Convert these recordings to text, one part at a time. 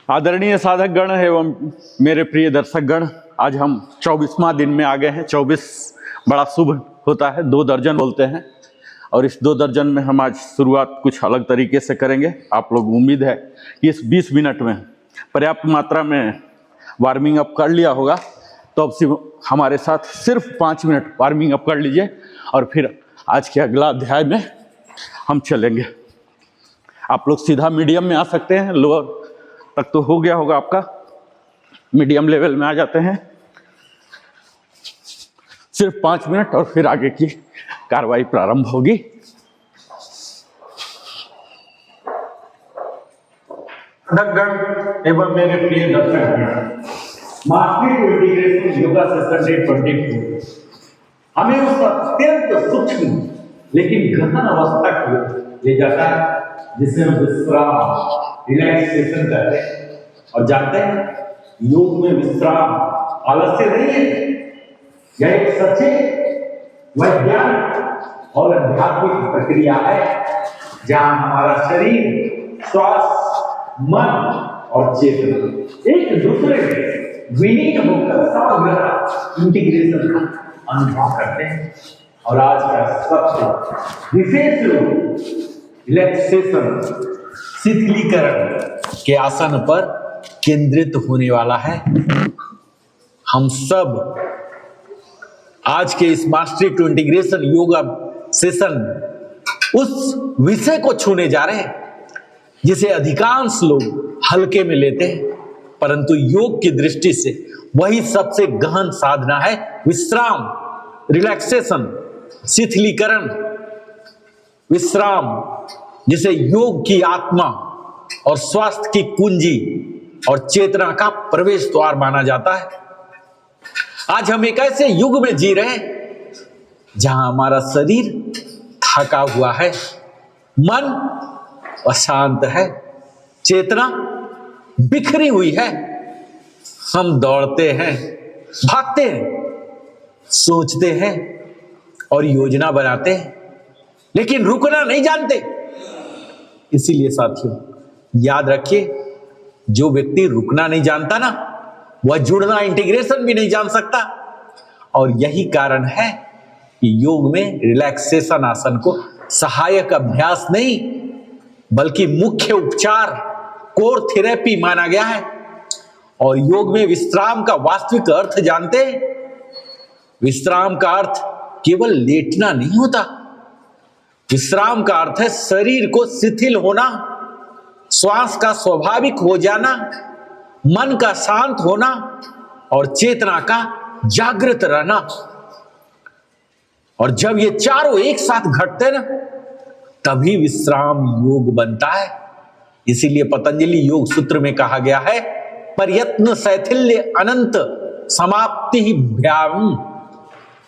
आदरणीय साधक गण एवं मेरे प्रिय दर्शक गण, आज हम 24वां दिन में आ गए हैं। 24 बड़ा शुभ होता है, 2 दर्जन बोलते हैं, और इस 2 दर्जन में हम आज शुरुआत कुछ अलग तरीके से करेंगे। आप लोग उम्मीद है कि इस 20 मिनट में पर्याप्त मात्रा में वार्मिंग अप कर लिया होगा, तो अब सिर्फ हमारे साथ सिर्फ 5 मिनट वार्मिंग अप कर लीजिए और फिर आज के अगला अध्याय में हम चलेंगे। आप लोग सीधा मीडियम में आ सकते हैं, लोअर तक तो हो गया होगा आपका, मीडियम लेवल में आ जाते हैं। सिर्फ 5 मिनट और फिर आगे की कार्रवाई प्रारंभ होगी। दर्शकगण एवं मेरे प्रिय दर्शकगण, mastery to integration yoga session day 24 हमें उस अत्यंत सूक्ष्म लेकिन गहन अवस्था की ले जाता है जिसे हम विश्राम रिलैक्सेशन कहते हैं। और जानते हैं, योग में विश्राम आलस्य नहीं है, यह एक सचेत वैज्ञानिक और आध्यात्मिक प्रक्रिया है जहां हमारा शरीर, श्वास, मन और चेतना एक दूसरे में विलीन होकर समग्र इंटीग्रेशन का अनुभव करते हैं। और आज का सबसे विशेष रूप रिलैक्सेशन शिथिलीकरण के आसन पर केंद्रित होने वाला है। हम सब आज के इस mastery to integration yoga session उस विषय को छूने जा रहे हैं जिसे अधिकांश लोग हल्के में लेते हैं, परंतु योग की दृष्टि से वही सबसे गहन साधना है। विश्राम, रिलैक्सेशन, शिथिलीकरण, विश्राम जिसे योग की आत्मा और स्वास्थ्य की कुंजी और चेतना का प्रवेश द्वार माना जाता है। आज हम एक ऐसे युग में जी रहे हैं जहां हमारा शरीर थका हुआ है, मन अशांत है, चेतना बिखरी हुई है। हम दौड़ते हैं, भागते हैं, सोचते हैं और योजना बनाते हैं, लेकिन रुकना नहीं जानते। इसीलिए साथियों, याद रखिए, जो व्यक्ति रुकना नहीं जानता ना, वह जुड़ना, इंटीग्रेशन भी नहीं जान सकता। और यही कारण है कि योग में रिलैक्सेशन आसन को सहायक अभ्यास नहीं बल्कि मुख्य उपचार, कोर थेरेपी माना गया है। और योग में विश्राम का वास्तविक अर्थ जानते हैं? विश्राम का अर्थ केवल लेटना नहीं होता। विश्राम का अर्थ है शरीर को शिथिल होना, श्वास का स्वाभाविक हो जाना, मन का शांत होना और चेतना का जागृत रहना। और जब ये चारों एक साथ घटते ना, तभी विश्राम योग बनता है। इसीलिए पतंजलि योग सूत्र में कहा गया है, प्रयत्न शैथिल्य अनंत समाप्ति भ्याम,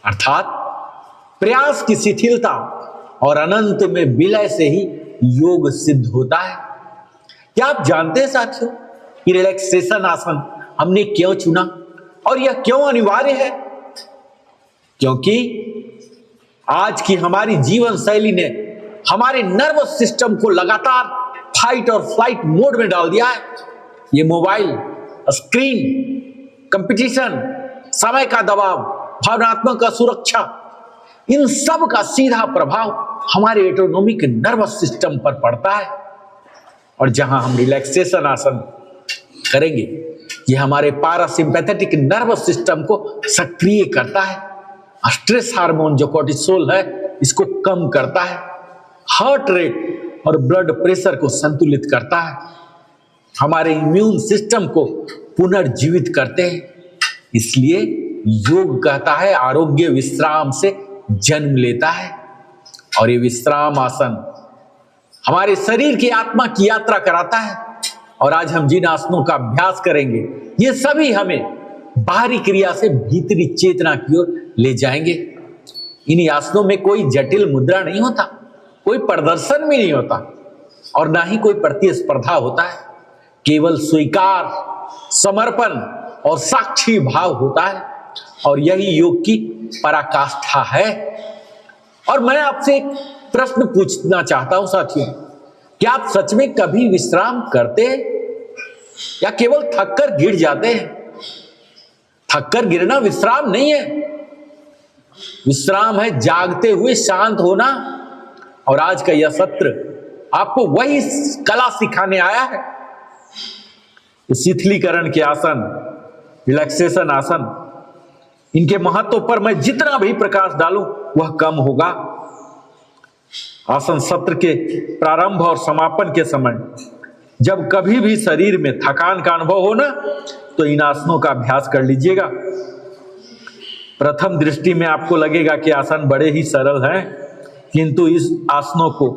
अर्थात प्रयास की शिथिलता और अनंत में विलय से ही योग सिद्ध होता है। क्या आप जानते हैं साथियों कि रिलैक्सेशन आसन हमने क्यों चुना और यह क्यों अनिवार्य है? क्योंकि आज की हमारी जीवन शैली ने हमारे नर्वस सिस्टम को लगातार फाइट और फ्लाइट मोड में डाल दिया है। ये मोबाइल, स्क्रीन, कंपटीशन, समय का दबाव, भावनात्मक असुरक्षा, इन सब का सीधा प्रभाव हमारे ऑटोनॉमिक नर्वस सिस्टम पर पड़ता है। और जहां हम रिलैक्सेशन आसन करेंगे, ये हमारे पैरासिम्पैथेटिक नर्वस सिस्टम को सक्रिय करता है। स्ट्रेस हार्मोन जो कोर्टिसोल है, इसको कम करता है। हार्ट रेट और ब्लड प्रेशर को संतुलित करता है। हमारे इम्यून सिस्टम को पुनर्जीवित करते हैं। इसलिए योग कहता है, आरोग्य विश्राम से जन्म लेता है। और ये विश्राम आसन हमारे शरीर की आत्मा की यात्रा कराता है। और आज हम जिन आसनों का अभ्यास करेंगे, ये सभी हमें बाहरी क्रिया से भीतरी चेतना की ओर ले जाएंगे। इन आसनों में कोई जटिल मुद्रा नहीं होता, कोई प्रदर्शन भी नहीं होता और ना ही कोई प्रतिस्पर्धा होता है। केवल स्वीकार, समर्पण और साक्षी भाव होता है। और यही योग की पराकाष्ठा है। और मैं आपसे एक प्रश्न पूछना चाहता हूं साथियों, क्या आप सच में कभी विश्राम करते हैं? या केवल थककर गिर जाते हैं? थककर गिरना विश्राम नहीं है। विश्राम है जागते हुए शांत होना। और आज का यह सत्र आपको वही कला सिखाने आया है। शिथिलीकरण के आसन, रिलैक्सेशन आसन, इनके महत्व पर मैं जितना भी प्रकाश डालूं वह कम होगा। आसन सत्र के प्रारंभ और समापन के समय जब कभी भी शरीर में थकान का अनुभव हो ना, तो इन आसनों का अभ्यास कर लीजिएगा। प्रथम दृष्टि में आपको लगेगा कि आसन बड़े ही सरल हैं, किंतु इस आसनों को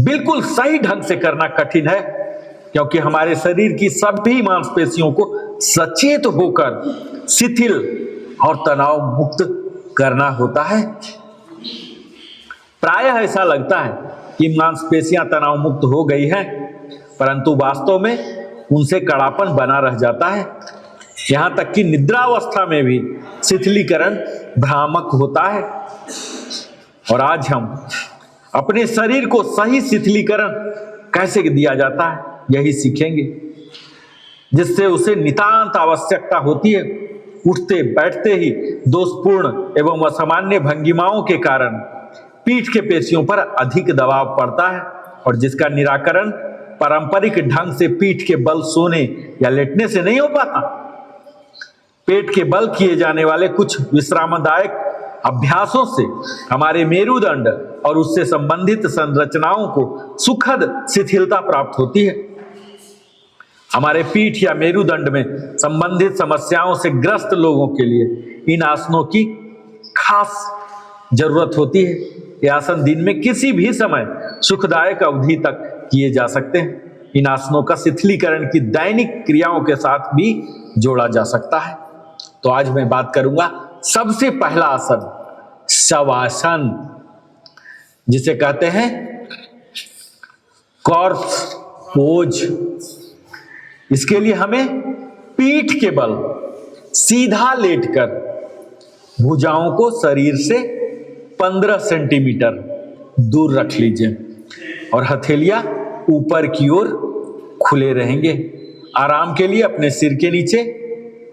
बिल्कुल सही ढंग से करना कठिन है, क्योंकि हमारे शरीर की सभी मांसपेशियों को सचेत होकर शिथिल और तनाव मुक्त करना होता है। प्रायः ऐसा लगता है कि मांसपेशियां तनाव मुक्त हो गई हैं, परंतु वास्तव में उनसे कड़ापन बना रह जाता है। यहां तक कि निद्रावस्था में भी शिथिलीकरण भ्रामक होता है। और आज हम अपने शरीर को सही शिथिलीकरण कैसे दिया जाता है यही सीखेंगे, जिससे उसे नितांत आवश्यकता होती है। उठते बैठते ही दोषपूर्ण एवं असामान्य भंगिमाओं के कारण पीठ के पेशियों पर अधिक दबाव पड़ता है, और जिसका निराकरण पारंपरिक ढंग से पीठ के बल सोने या लेटने से नहीं हो पाता। पेट के बल किए जाने वाले कुछ विश्रामदायक अभ्यासों से हमारे मेरुदंड और उससे संबंधित संरचनाओं को सुखद शिथिलता प्राप्त होती है। हमारे पीठ या मेरुदंड में संबंधित समस्याओं से ग्रस्त लोगों के लिए इन आसनों की खास जरूरत होती है। ये आसन दिन में किसी भी समय सुखदायक अवधि तक किए जा सकते हैं। इन आसनों का शिथिलीकरण की दैनिक क्रियाओं के साथ भी जोड़ा जा सकता है। तो आज मैं बात करूंगा सबसे पहला आसन, शवासन, जिसे कहते हैं कॉर्प्स पोज। इसके लिए हमें पीठ के बल सीधा लेटकर भुजाओं को शरीर से 15 सेंटीमीटर दूर रख लीजिए और हथेलियां ऊपर की ओर खुले रहेंगे। आराम के लिए अपने सिर के नीचे,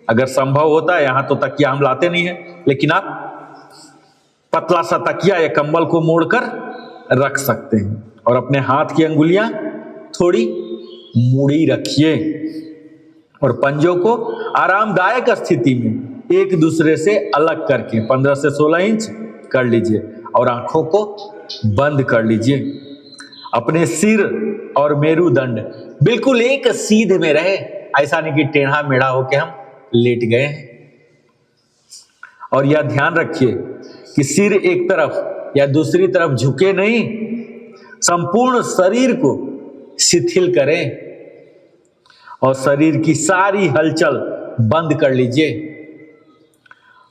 अगर संभव होता है, यहां तो तकिया हम लाते नहीं है, लेकिन आप पतला सा तकिया या कंबल को मोड़कर रख सकते हैं और अपने हाथ की अंगुलियां थोड़ी मुड़ी रखिए और पंजों को आरामदायक स्थिति में एक दूसरे से अलग करके 15 से 16 इंच कर लीजिए और आंखों को बंद कर लीजिए। अपने सिर और मेरुदंड बिल्कुल एक सीध में रहे, ऐसा नहीं कि टेढ़ा मेढ़ा होके हम लेट गए हैं। और यह ध्यान रखिए कि सिर एक तरफ या दूसरी तरफ झुके नहीं, संपूर्ण शरीर को शिथिल करें और शरीर की सारी हलचल बंद कर लीजिए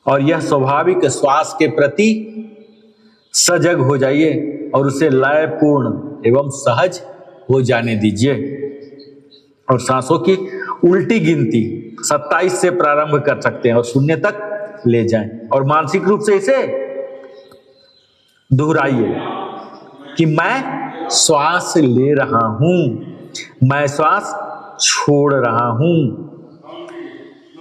और यह स्वाभाविक श्वास के प्रति सजग हो जाइए और उसे लयपूर्ण एवं सहज हो जाने दीजिए। और सांसों की उल्टी गिनती 27 से प्रारंभ कर सकते हैं और 0 तक ले जाएं और मानसिक रूप से इसे दोहराइए कि मैं श्वास ले रहा हूं, मैं श्वास छोड़ रहा हूं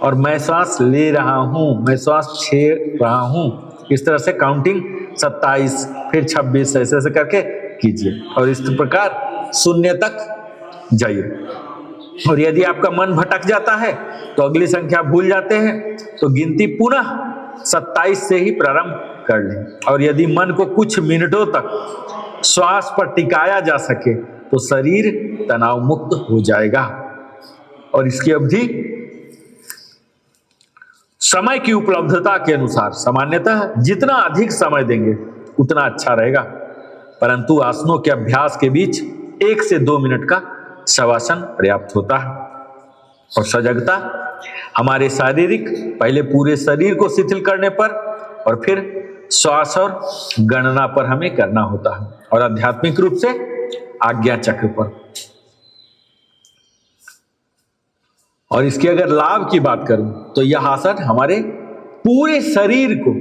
और मैं श्वास ले रहा हूं, मैं श्वास छोड़ रहा हूं। इस तरह से काउंटिंग 27 फिर 26 ऐसे ऐसे करके कीजिए और इस प्रकार 0 तक जाइए। और यदि आपका मन भटक जाता है तो अगली संख्या भूल जाते हैं तो गिनती पुनः 27 से ही प्रारंभ कर लें। और यदि मन को कुछ मिनटों तक श्वास पर टिकाया जा सके तो शरीर तनाव मुक्त हो जाएगा। और इसकी अवधि समय की उपलब्धता के अनुसार सामान्यतः जितना अधिक समय देंगे उतना अच्छा रहेगा, परंतु आसनों के अभ्यास के बीच 1 से 2 मिनट का शवासन पर्याप्त होता है। और सजगता हमारे शारीरिक पहले पूरे शरीर को शिथिल करने पर और फिर श्वास और गणना पर हमें करना होता है और आध्यात्मिक रूप से आज्ञा चक्र पर। और इसके अगर लाभ की बात करूं तो यह आसन हमारे पूरे शरीर को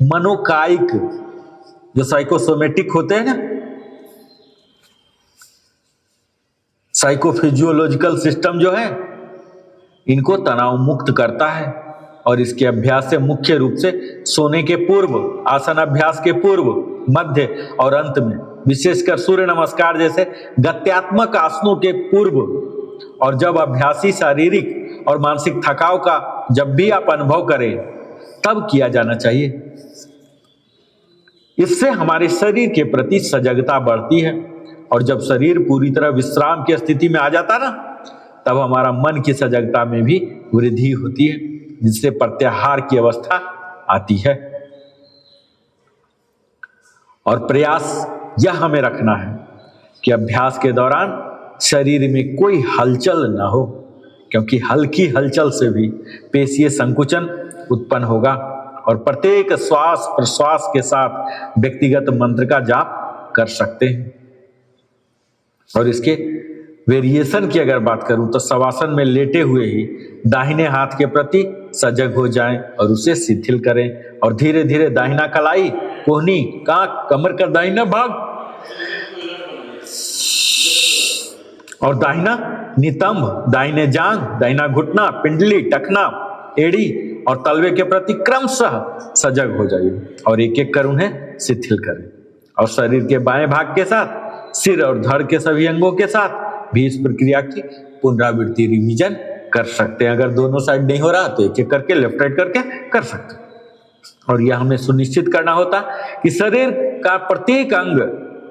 मनोकायिक, जो साइकोसोमेटिक होते हैं ना, साइकोफिजियोलॉजिकल सिस्टम जो है इनको तनाव मुक्त करता है और इसके अभ्यास से मुख्य रूप से सोने के पूर्व, आसन अभ्यास के पूर्व, मध्य और अंत में, विशेषकर सूर्य नमस्कार जैसे गत्यात्मक आसनों के पूर्व, और जब अभ्यासी शारीरिक और मानसिक थकाव का जब भी आप अनुभव करें तब किया जाना चाहिए। इससे हमारे शरीर के प्रति सजगता बढ़ती है और जब शरीर पूरी तरह विश्राम की स्थिति में आ जाता ना, तब हमारा मन की सजगता में भी वृद्धि होती है, जिससे प्रत्याहार की अवस्था आती है। और प्रयास यह हमें रखना है कि अभ्यास के दौरान शरीर में कोई हलचल न हो, क्योंकि हल्की हलचल से भी पेशीय संकुचन उत्पन्न होगा और प्रत्येक श्वास प्रश्वास के साथ व्यक्तिगत मंत्र का जाप कर सकते हैं। और इसके वेरिएशन की अगर बात करूं तो शवासन में लेटे हुए ही दाहिने हाथ के प्रति सजग हो जाएं और उसे शिथिल करें और धीरे धीरे दाहिना कलाई, कोहनी, कांख, कमर का दाहिना भाग और दाहिना नितंब, दाहिने जांघ, दाहिना घुटना, पिंडली, टखना, एड़ी और तलवे के प्रति क्रमशः सजग हो जाइए और एक एक कर उन्हें शिथिल करें। और शरीर के बाएं भाग के साथ सिर और धड़ के सभी अंगों के साथ भी इस प्रक्रिया की पुनरावृत्ति रिवीजन कर सकते हैं। अगर दोनों साइड नहीं हो रहा तो एक एक करके लेफ्ट राइट करके कर सकते हैं। और यह हमें सुनिश्चित करना होता कि शरीर का प्रत्येक अंग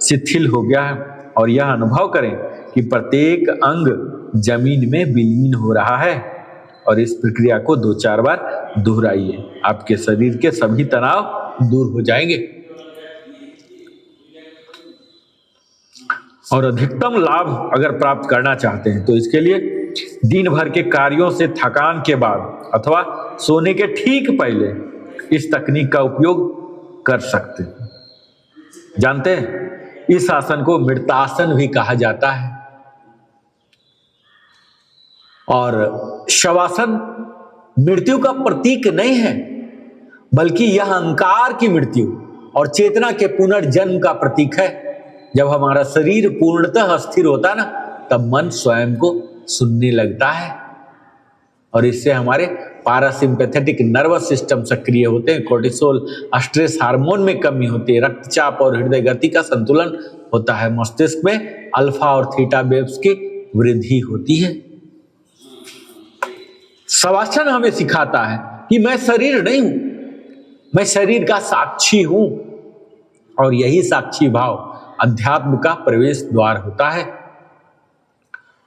शिथिल हो गया है और यह अनुभव करें कि प्रत्येक अंग जमीन में विलीन हो रहा है। और इस प्रक्रिया को 2-4 बार दोहराइए, आपके शरीर के सभी तनाव दूर हो जाएंगे। और अधिकतम लाभ अगर प्राप्त करना चाहते हैं तो इसके लिए दिन भर के कार्यों से थकान के बाद अथवा सोने के ठीक पहले इस तकनीक का उपयोग कर सकते हैं। जानते हैं, इस आसन को मृतासन भी कहा जाता है। और शवासन मृत्यु का प्रतीक नहीं है, बल्कि यह अहंकार की मृत्यु और चेतना के पुनर्जन्म का प्रतीक है। जब हमारा शरीर पूर्णतः स्थिर होता है ना, तब मन स्वयं को सुनने लगता है और इससे हमारे पारासिम्पैथेटिक नर्वस सिस्टम सक्रिय होते हैं, कोर्टिसोल स्ट्रेस हार्मोन में कमी होती है, रक्तचाप और हृदय गति का संतुलन होता है, मस्तिष्क में अल्फा और थीटा वेव्स की वृद्धि होती है। शवासन हमें सिखाता है कि मैं शरीर नहीं हूं, मैं शरीर का साक्षी हूं और यही साक्षी भाव अध्यात्म का प्रवेश द्वार होता है।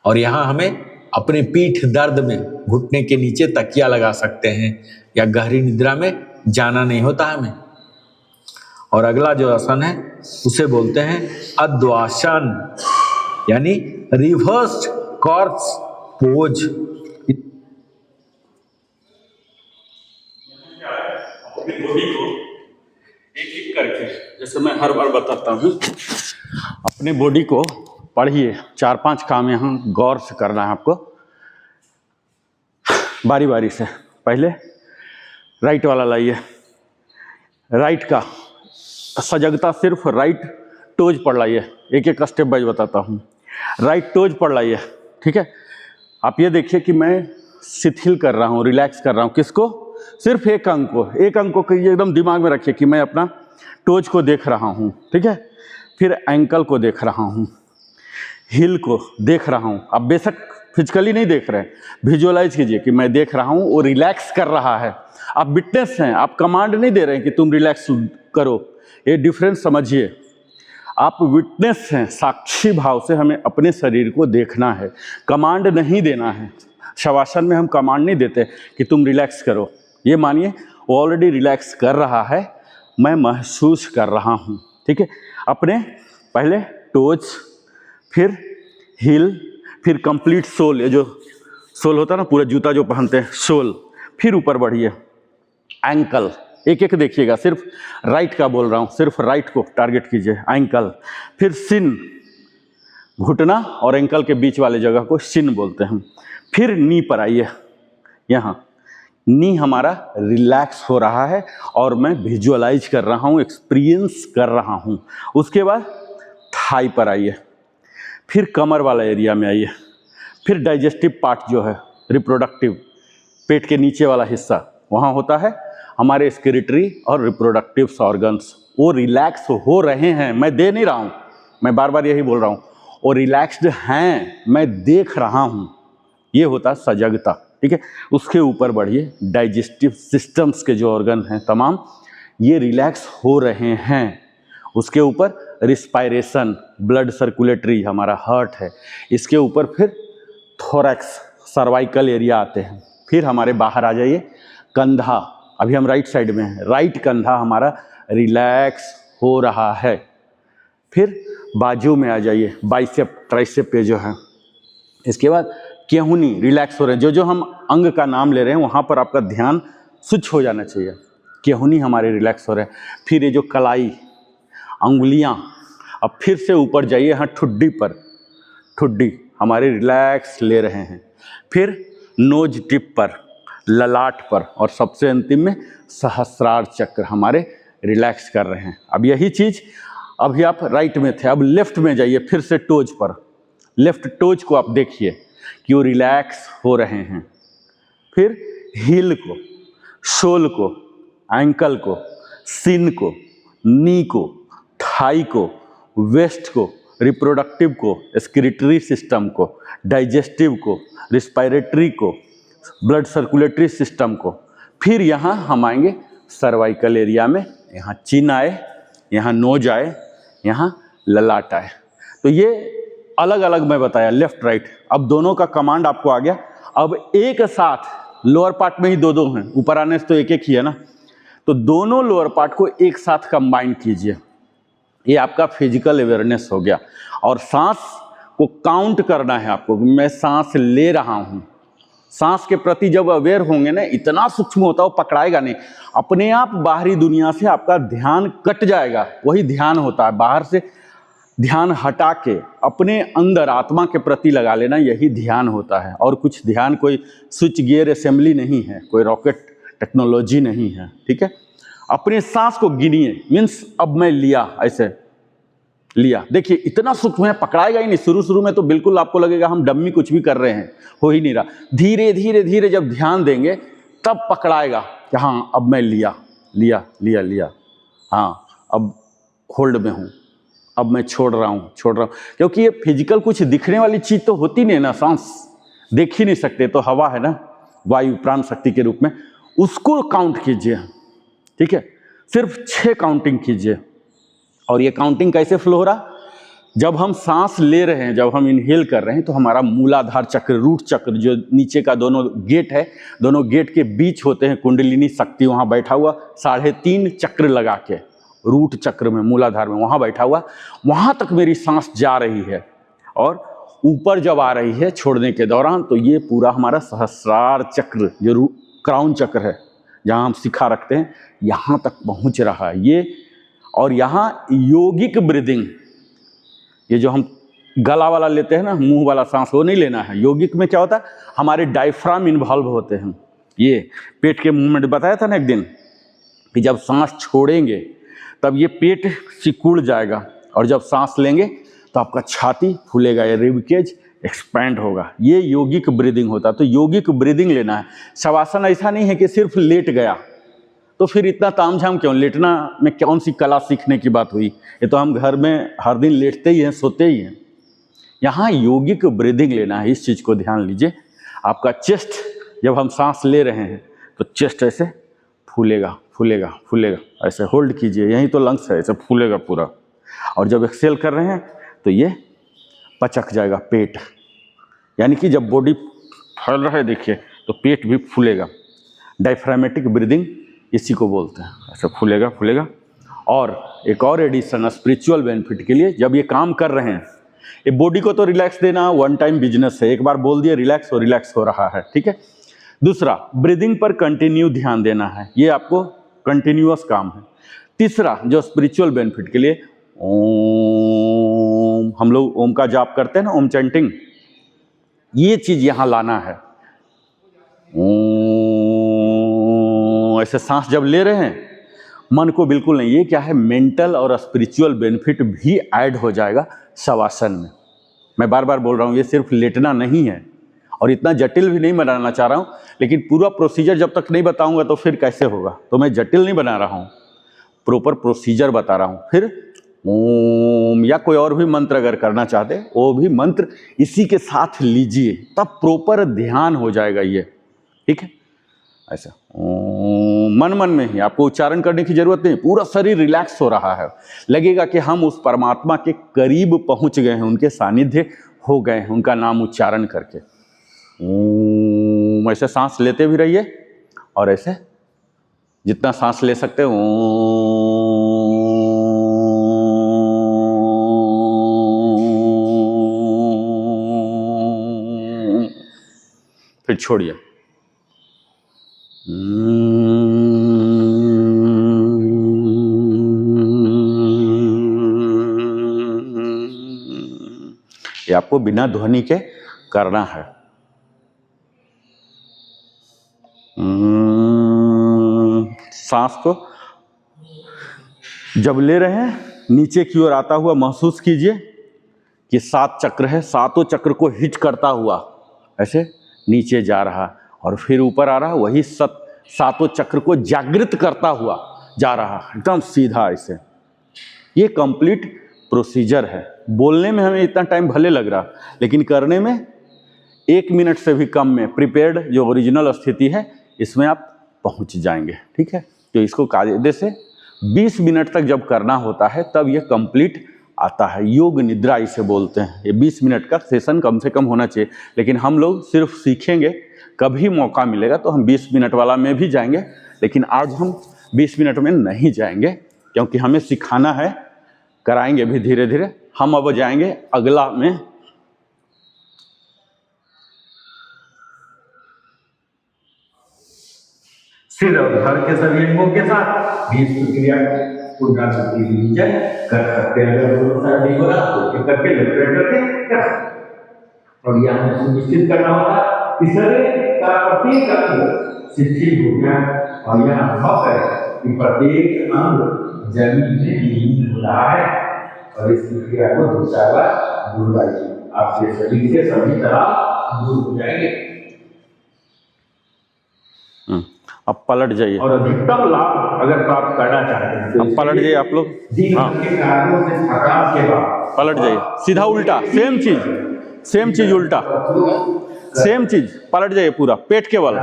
और यहां हमें अपने पीठ दर्द में घुटने के नीचे तकिया लगा सकते हैं या गहरी निद्रा में जाना नहीं होता हमें। और अगला जो आसन है उसे बोलते हैं अद्वासन, यानी रिवर्स्ड कॉर्प्स पोज। अपनी बॉडी को एक एक करके, जैसे मैं हर बार बताता हूँ, अपने बॉडी को पढ़िए। 4-5 काम यहाँ गौर से करना है आपको, बारी बारी से। पहले राइट वाला लाइए, राइट का सजगता सिर्फ राइट टोज पर लाइए। एक एक स्टेप वाइज बताता हूँ। राइट टोज पर लाइए, ठीक है। आप ये देखिए कि मैं शिथिल कर रहा हूँ, रिलैक्स कर रहा हूँ। किसको? सिर्फ एक अंग को। एक अंग को एकदम दिमाग में रखिए कि मैं अपना टोज को देख रहा हूँ, ठीक है। फिर एंकल को देख रहा हूँ, हिल को देख रहा हूँ। आप बेशक फिजिकली नहीं देख रहे हैं, विजुअलाइज कीजिए कि मैं देख रहा हूँ, वो रिलैक्स कर रहा है। आप विटनेस हैं, आप कमांड नहीं दे रहे हैं कि तुम रिलैक्स करो। ये डिफरेंस समझिए। आप विटनेस हैं, साक्षी भाव से हमें अपने शरीर को देखना है, कमांड नहीं देना है। शवासन में हम कमांड नहीं देते कि तुम रिलैक्स करो। ये मानिए वो ऑलरेडी रिलैक्स कर रहा है, मैं महसूस कर रहा हूँ, ठीक है। अपने पहले टोज, फिर हिल, फिर कंप्लीट सोल, ये जो सोल होता है ना, पूरा जूता जो पहनते हैं, सोल। फिर ऊपर बढ़िए, एंकल। एक एक देखिएगा, सिर्फ राइट का बोल रहा हूँ, सिर्फ राइट को टारगेट कीजिए, एंकल। फिर सिन, घुटना और एंकल के बीच वाले जगह को सिन बोलते हैं। फिर नी पर आइए, यहाँ नी हमारा रिलैक्स हो रहा है और मैं विजुअलाइज कर रहा हूँ, एक्सपीरियंस कर रहा हूँ। उसके बाद थाई पर आइए, फिर कमर वाला एरिया में आइए, फिर डाइजेस्टिव पार्ट जो है रिप्रोडक्टिव, पेट के नीचे वाला हिस्सा, वहाँ होता है हमारे एक्सक्रीटरी और रिप्रोडक्टिव ऑर्गन्स। वो रिलैक्स हो रहे हैं, मैं दे नहीं रहा हूँ, मैं बार बार यही बोल रहा हूँ, वो रिलैक्स्ड हैं, मैं देख रहा हूँ, ये होता है सजगता। ठीक है, उसके ऊपर बढ़िए, डाइजेस्टिव सिस्टम्स के जो ऑर्गन हैं तमाम, ये रिलैक्स हो रहे हैं। उसके ऊपर रिस्पायरेशन, ब्लड सर्कुलेटरी, हमारा हार्ट है, इसके ऊपर फिर थोरैक्स, सर्वाइकल एरिया आते हैं। फिर हमारे बाहर आ जाइए कंधा, अभी हम राइट साइड में हैं, राइट कंधा हमारा रिलैक्स हो रहा है। फिर बाजू में आ जाइए, बाइसेप ट्राइसेप पे जो है। इसके बाद केहूनी रिलैक्स हो रहे हैं, जो जो हम अंग का नाम ले रहे हैं वहाँ पर आपका ध्यान स्विच हो जाना चाहिए। केहूनी हमारे रिलैक्स हो रहे हैं। फिर ये जो कलाई, अंगुलियाँ, अब फिर से ऊपर जाइए, यहाँ ठुड्डी पर, ठुड्डी हमारे रिलैक्स ले रहे हैं। फिर नोज टिप पर, ललाट पर, और सबसे अंतिम में सहस्रार चक्र हमारे रिलैक्स कर रहे हैं। अब यही चीज़ अभी आप राइट में थे, अब लेफ्ट में जाइए, फिर से टोज पर, लेफ्ट टोज को आप देखिए कि वो रिलैक्स हो रहे हैं। फिर हील को, शोल को, एंकल को, सिन को, नी को, थाई को, वेस्ट को, रिप्रोडक्टिव को, एक्सक्रीटरी सिस्टम को, डाइजेस्टिव को, रिस्पायरेटरी को, ब्लड सर्कुलेटरी सिस्टम को। फिर यहाँ हम आएंगे सर्वाइकल एरिया में, यहाँ चिन आए, यहाँ नोज आए, यहाँ ललाट आए। तो ये अलग अलग मैं बताया, लेफ्ट राइट। अब दोनों का कमांड आपको आ गया। अब एक साथ लोअर पार्ट में ही दो दो हैं, ऊपर आने से तो एक एक ही है ना, तो दोनों लोअर पार्ट को एक साथ कंबाइन कीजिए। ये आपका फिजिकल अवेयरनेस हो गया। और सांस को काउंट करना है आपको, मैं सांस ले रहा हूँ। सांस के प्रति जब अवेयर होंगे ना, इतना सूक्ष्म होता है वो पकड़ाएगा नहीं, अपने आप बाहरी दुनिया से आपका ध्यान कट जाएगा। वही ध्यान होता है, बाहर से ध्यान हटा के अपने अंदर आत्मा के प्रति लगा लेना, यही ध्यान होता है। और कुछ ध्यान कोई स्विच गियर असेंबली नहीं है, कोई रॉकेट टेक्नोलॉजी नहीं है। ठीक है, अपने सांस को गिनिए, मीन्स अब मैं लिया, ऐसे लिया, देखिए इतना सूक्ष्म है, पकड़ाएगा ही नहीं। शुरू शुरू में तो बिल्कुल आपको लगेगा हम डम्मी कुछ भी कर रहे हैं, हो ही नहीं रहा। धीरे धीरे धीरे जब ध्यान देंगे तब पकड़ाएगा कि हाँ अब मैं लिया लिया लिया लिया, हाँ अब होल्ड में हूँ, अब मैं छोड़ रहा हूँ छोड़ रहा हूँ। क्योंकि ये फिजिकल कुछ दिखने वाली चीज़ तो होती नहीं ना, सांस देख ही नहीं सकते, तो हवा है ना, वायु प्राण शक्ति के रूप में, उसको काउंट कीजिए। ठीक है, सिर्फ 6 काउंटिंग कीजिए। और ये काउंटिंग कैसे फ्लो हो रहा, जब हम सांस ले रहे हैं, जब हम इनहेल कर रहे हैं, तो हमारा मूलाधार चक्र, रूट चक्र, जो नीचे का दोनों गेट है, दोनों गेट के बीच होते हैं कुंडलिनी शक्ति, वहाँ बैठा हुआ 3.5 चक्र लगा के, रूट चक्र में, मूलाधार में, वहाँ बैठा हुआ, वहाँ तक मेरी सांस जा रही है। और ऊपर जब आ रही है छोड़ने के दौरान, तो ये पूरा हमारा सहस्रार चक्र, जो क्राउन चक्र है, जहाँ हम शिखा रखते हैं, यहाँ तक पहुँच रहा है ये। और यहाँ योगिक ब्रीदिंग, ये जो हम गला वाला लेते हैं ना, मुंह वाला सांस, वो नहीं लेना है। योगिक में क्या होता है, हमारे डायफ्राम इन्वॉल्व होते हैं। ये पेट के मूवमेंट बताया था ना एक दिन, कि जब सांस छोड़ेंगे तब ये पेट सिकुड़ जाएगा, और जब सांस लेंगे तो आपका छाती फूलेगा, ये रिबकेज एक्सपैंड होगा। ये योगिक ब्रीदिंग होता है। तो योगिक ब्रीदिंग लेना है। शवासन ऐसा नहीं है कि सिर्फ लेट गया, तो फिर इतना तामझाम क्यों, लेटना में कौन सी कला सीखने की बात हुई, ये तो हम घर में हर दिन लेटते ही हैं, सोते ही हैं। यहाँ योगिक ब्रीदिंग लेना है, इस चीज़ को ध्यान लीजिए। आपका चेस्ट, जब हम सांस ले रहे हैं तो चेस्ट ऐसे फूलेगा फूलेगा फूलेगा, ऐसे होल्ड कीजिए, यही तो लंग्स है, ऐसे फूलेगा पूरा। और जब एक्सेल कर रहे हैं तो ये पचक जाएगा पेट, यानी कि जब बॉडी फैल रहा है देखिए, तो पेट भी फूलेगा। डायफ्रामेटिक ब्रीदिंग इसी को बोलते हैं, ऐसा फूलेगा फूलेगा। और एक और एडिशन स्पिरिचुअल बेनिफिट के लिए, जब ये काम कर रहे हैं, ये बॉडी को तो रिलैक्स देना वन टाइम बिजनेस है, एक बार बोल दिए रिलैक्स हो, रिलैक्स हो रहा है। ठीक है, दूसरा ब्रीदिंग पर कंटिन्यू ध्यान देना है, ये आपको कंटिन्यूअस काम है। तीसरा जो स्पिरिचुअल बेनिफिट के लिए, ओम, हम लोग ओम का जाप करते हैं ना, ओम चैंटिंग, ये चीज़ यहाँ लाना है। ओम, ऐसे सांस जब ले रहे हैं, मन को बिल्कुल नहीं, ये क्या है, मेंटल और स्पिरिचुअल बेनिफिट भी ऐड हो जाएगा शवासन में। मैं बार बार बोल रहा हूँ, ये सिर्फ लेटना नहीं है, और इतना जटिल भी नहीं बनाना चाह रहा हूँ, लेकिन पूरा प्रोसीजर जब तक नहीं बताऊंगा तो फिर कैसे होगा। तो मैं जटिल नहीं बना रहा हूँ, प्रॉपर प्रोसीजर बता रहा हूँ। फिर ओम या कोई और भी मंत्र अगर करना चाहते वो भी मंत्र इसी के साथ लीजिए, तब प्रॉपर ध्यान हो जाएगा ये, ठीक है। ऐसा मन मन में ही, आपको उच्चारण करने की जरूरत नहीं, पूरा शरीर रिलैक्स हो रहा है, लगेगा कि हम उस परमात्मा के करीब पहुंच गए हैं, उनके सानिध्य हो गए हैं उनका नाम उच्चारण करके। ऐसे सांस लेते भी रहिए और ऐसे जितना सांस ले सकते हो फिर छोड़िए। ये आपको बिना ध्वनि के करना है। सांस को जब ले रहे हैं नीचे की ओर आता हुआ महसूस कीजिए कि 7 चक्र है, सातों चक्र को हिट करता हुआ ऐसे नीचे जा रहा और फिर ऊपर आ रहा, वही सातों चक्र को जागृत करता हुआ जा रहा, एकदम सीधा ऐसे। ये कंप्लीट प्रोसीजर है। बोलने में हमें इतना टाइम भले लग रहा, लेकिन करने में 1 मिनट से भी कम में प्रिपेयर्ड जो ओरिजिनल स्थिति है इसमें आप पहुंच जाएंगे, ठीक है। तो इसको कायदे से 20 मिनट तक जब करना होता है तब ये कंप्लीट आता है। योग निद्रा इसे बोलते हैं। ये 20 मिनट का सेशन कम से कम होना चाहिए, लेकिन हम लोग सिर्फ सीखेंगे, कभी मौका मिलेगा तो हम 20 मिनट वाला में भी जाएंगे, लेकिन आज हम 20 मिनट में नहीं जाएंगे क्योंकि हमें सिखाना है, कराएंगे भी धीरे धीरे। हम अब जाएंगे अगला में। सिर और धड़ के सभी अंगों के साथ भी इस प्रक्रिया पुनरावृत्ति ली जाए, कर सकते हैं। अगर दोनों साइड नहीं हो रहा तो करके लेफ्ट करके कर सकते। और यहाँ हमें सुनिश्चित करना होगा कि शरीर का प्रत्येक अंग शिथिल हो जाए और यह अनुभव करें कि प्रत्येक अंग जमीन में लीन हो रहा है। और इस प्रक्रिया को दूसरा बार दोहराइए, आपके शरीर के सभी तरह दूर हो जाएंगे। अब पलट जाइए और अधिकतम लाभ अगर प्राप्त करना चाहते हैं तो अब पलट जाइए आप लोग। हाँ, थकान के बाद पलट जाइए, सीधा उल्टा, सेम चीज उल्टा, सेम चीज पलट जाइए पूरा पेट के बल,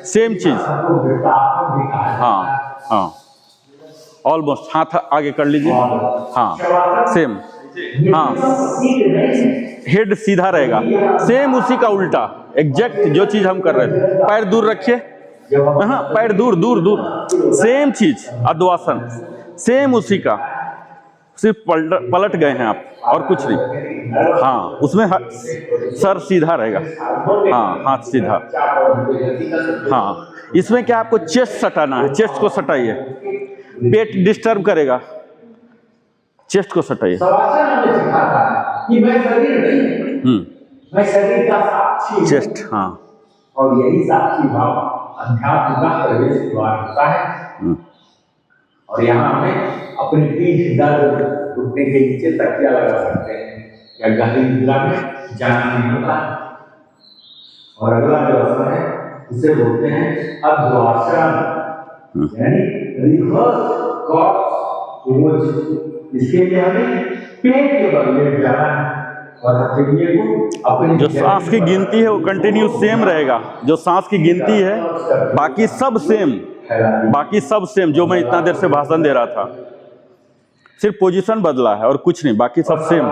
सेम चीज। हाँ हाँ, ऑलमोस्ट हाथ आगे कर लीजिए। हाँ सेम, हाँ हेड सीधा रहेगा, सेम उसी का उल्टा, एग्जैक्ट जो चीज हम कर रहे थे। पैर दूर रखिए, हाँ पैर दूर दूर दूर, सेम चीज अद्वासन, सेम उसी का, सिर्फ पलट गए हैं आप और कुछ नहीं। हाँ उसमें सर सीधा रहेगा, हाँ हाथ सीधा। हाँ इसमें क्या आपको चेस्ट सटाना है, चेस्ट को सटाइए, पेट डिस्टर्ब करेगा, चेस्ट को सटाइए। चेस्ट, हाँ। और यही साक्षी भाव अध्यात्म का प्रवेश द्वार होता है। और यहाँ हमें अपनी पीठ दर्द घुटने के नीचे तकिया लगा सकते हैं या गहरी निद्रा में जाना नहीं होता। और अगला जो आसन है उसे बोलते हैं अद्वासन, यानी रिवर्स क्रॉस पोज। इसके लिए हमें पेट के बल में जाना है और हथेलियों को अपनी जो सांस की गिनती है वो कंटिन्यू सेम रहेगा, जो सांस की गिनती है बाकी सब सेम, बाकी सब सेम। जो मैं इतना देर से भाषण दे रहा था, सिर्फ पोजीशन बदला है और कुछ नहीं, बाकी सब सेम।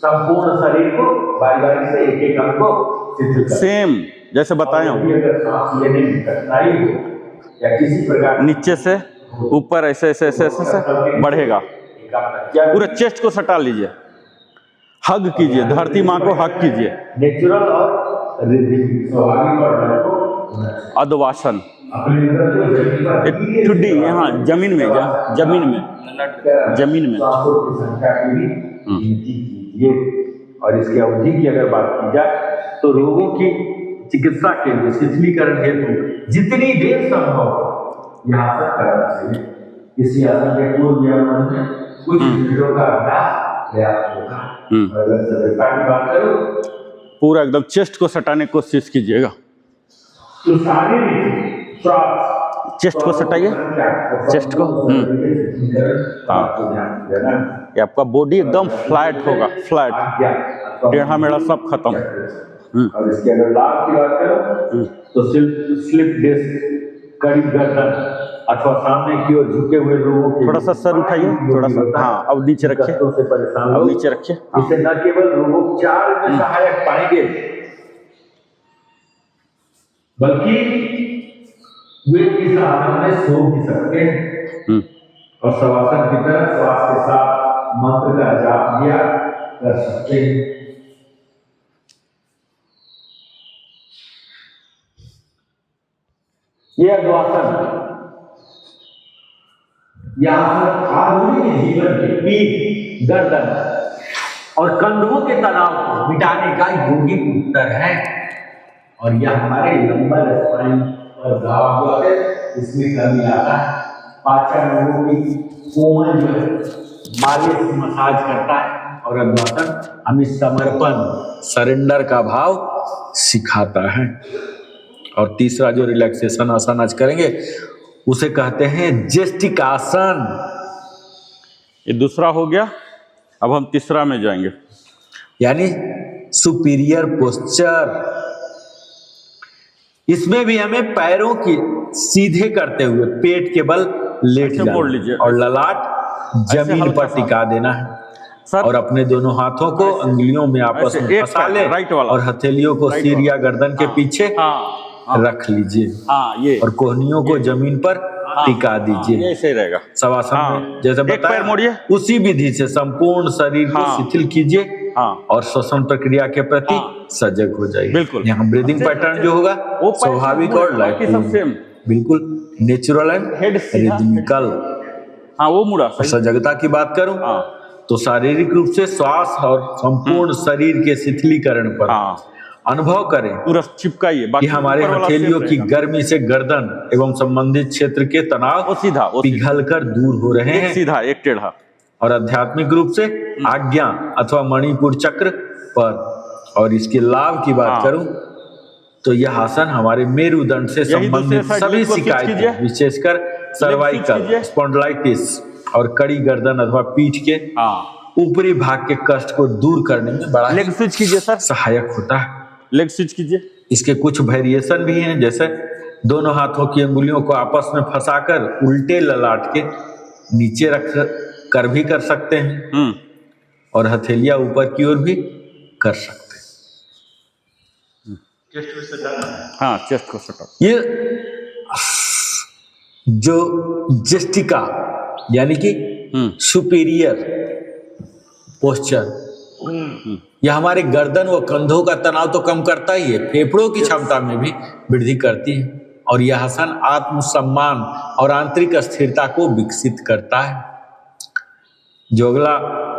संपूर्ण शरीर को बारी बारी से एक एक अंग को सेम जैसे बताया हूँ, या किसी प्रकार नीचे से ऊपर ऐसे ऐसे ऐसे ऐसे बढ़ेगा। पूरा चेस्ट को सटा लीजिए, हग कीजिए, धरती माँ को हग कीजिए। नेचुरल और स्वाभाविक और अद्वासन, ठुड्डी यहाँ जमीन में, जमीन में। और इसकी अवधि की अगर बात की जाए तो रोगों की चिकित्सा के लिए शिथिलीकरण हेतु जितनी देर संभव हो यह आसन करना चाहिए। इसी आसन के पूर्व में कुछ मिनटों का अभ्यास पर्याप्त होगा। अगर सजगता की बात करूं पूरा एकदम चेस्ट को सटाने की कोशिश कीजिएगा। तो शारीरिक श्वास चेस्ट को सटाइए, चेस्ट को। हाँ, ये आपका बॉडी एकदम फ्लैट होगा, फ्लैट, टेढ़ा मेढ़ा सब खत्म। और इसके अगर लाभ की बात करो तो स्लिप डिस्क, कड़ी गर्दन अथवा सामने की ओर झुके हुए लोगों के थोड़ा सा सर उठाइए, थोड़ा सा, हाँ, अब नीचे रखिए, से परेशान अब नीचे रखिए। हाँ। इसे न केवल रोगोपचार में सहायक पाएंगे बल्कि वे इस आसन में सो भी सकते हैं और शवासन की तरह श्वास के साथ मंत्र का जाप किया कर सकते हैं। यह अद्वासन, यह आधुनिक जीवन के पीठ, गर्दन और कंधों के तनाव को मिटाने का यौगिक उत्तर है और यह हमारे लंबर स्पाइन पर दबा हुआ है, इसमें कमी आता है। पाचन अंगों की कोमल जो है मालिश मसाज करता है और अद्वासन हमें समर्पण, सरेंडर का भाव सिखाता है। और तीसरा जो रिलैक्सेशन आसन आज करेंगे उसे कहते हैं जेस्टिक आसन। ये दूसरा हो गया, अब हम तीसरा में जाएंगे, यानी सुपीरियर पोस्चर। इसमें भी हमें पैरों की सीधे करते हुए पेट के बल लेट ऐसे मोड़ लीजिए जाना और ललाट जमीन हल्का पर सा। टिका देना है सर, और अपने दोनों हाथों को अंगुलियों में आपस ऐसे, में एक फंसा पैर, ले राइट वाला, और हथेलियों को राइट सिर वाला। या गर्दन के पीछे हाँ, रख लीजिए हाँ, ये और कोहनियों को जमीन पर टिका दीजिए। ये सही रहेगा। शवासन हाँ, में जैसे एक पैर बताया मोड़िए। उसी विधि से संपूर्ण शरीर को हाँ। शिथिल कीजिए हाँ, और श्वसन प्रक्रिया के प्रति हाँ। सजग हो जाइए। बिल्कुल। यहाँ ब्रीदिंग पैटर्न जो होगा वो पैर स्वाभाविक सब और मुड़े, बाकी सब लाइट, सेम। बिल्कुल नेचुरल एंड हेड सीधा, रिदमिकल। हाँ, वो मुड़ा और सही। सजगता की बात करूं हाँ, तो शारीरिक रूप से श्वास और संपूर्ण शरीर के शिथिलीकरण पर हाँ, अनुभव करें पूरा चिपकाइए, कि बाकी हमारे ऊपर वाला हथेलियों सेम की रहेगा। गर्मी से गर्दन एवं संबंधित क्षेत्र के तनाव वो सीधा, वो सीधा। पिघलकर दूर हो रहे एक हैं। सीधा, एक टेढ़ा। और आध्यात्मिक रूप से आज्ञा अथवा मणिपुर चक्र पर, और इसके लाभ की बात हाँ। करूं तो यह आसन हमारे मेरुदंड से यही दूसरे संबंधित साइड सभी लेग को स्विच शिकायतें, कीजिए। विशेषकर सर्वाइकल, कीजिए। स्पॉन्डिलाइटिस और कड़ी गर्दन अथवा पीठ के हाँ, ऊपरी भाग के कष्ट को दूर करने में बड़ा लेग स्विच कीजिए सर, सहायक होता है। लेग स्विच कीजिए। इसके कुछ वेरिएशन भी हैं, जैसे दोनों हाथों की अंगुलियों को आपस में फंसाकर उल्टे ललाट के नीचे रख कर भी कर सकते हैं और हथेलियां ऊपर की ओर भी कर सकते हैं। हाँ, चेस्ट को सटा। ये जो जेस्टिका यानी कि सुपीरियर पोस्चर, यह हमारे गर्दन व कंधों का तनाव तो कम करता ही है, फेफड़ों की क्षमता में भी वृद्धि करती है और यह आसन आत्मसम्मान और आंतरिक स्थिरता को विकसित करता है। जो अगला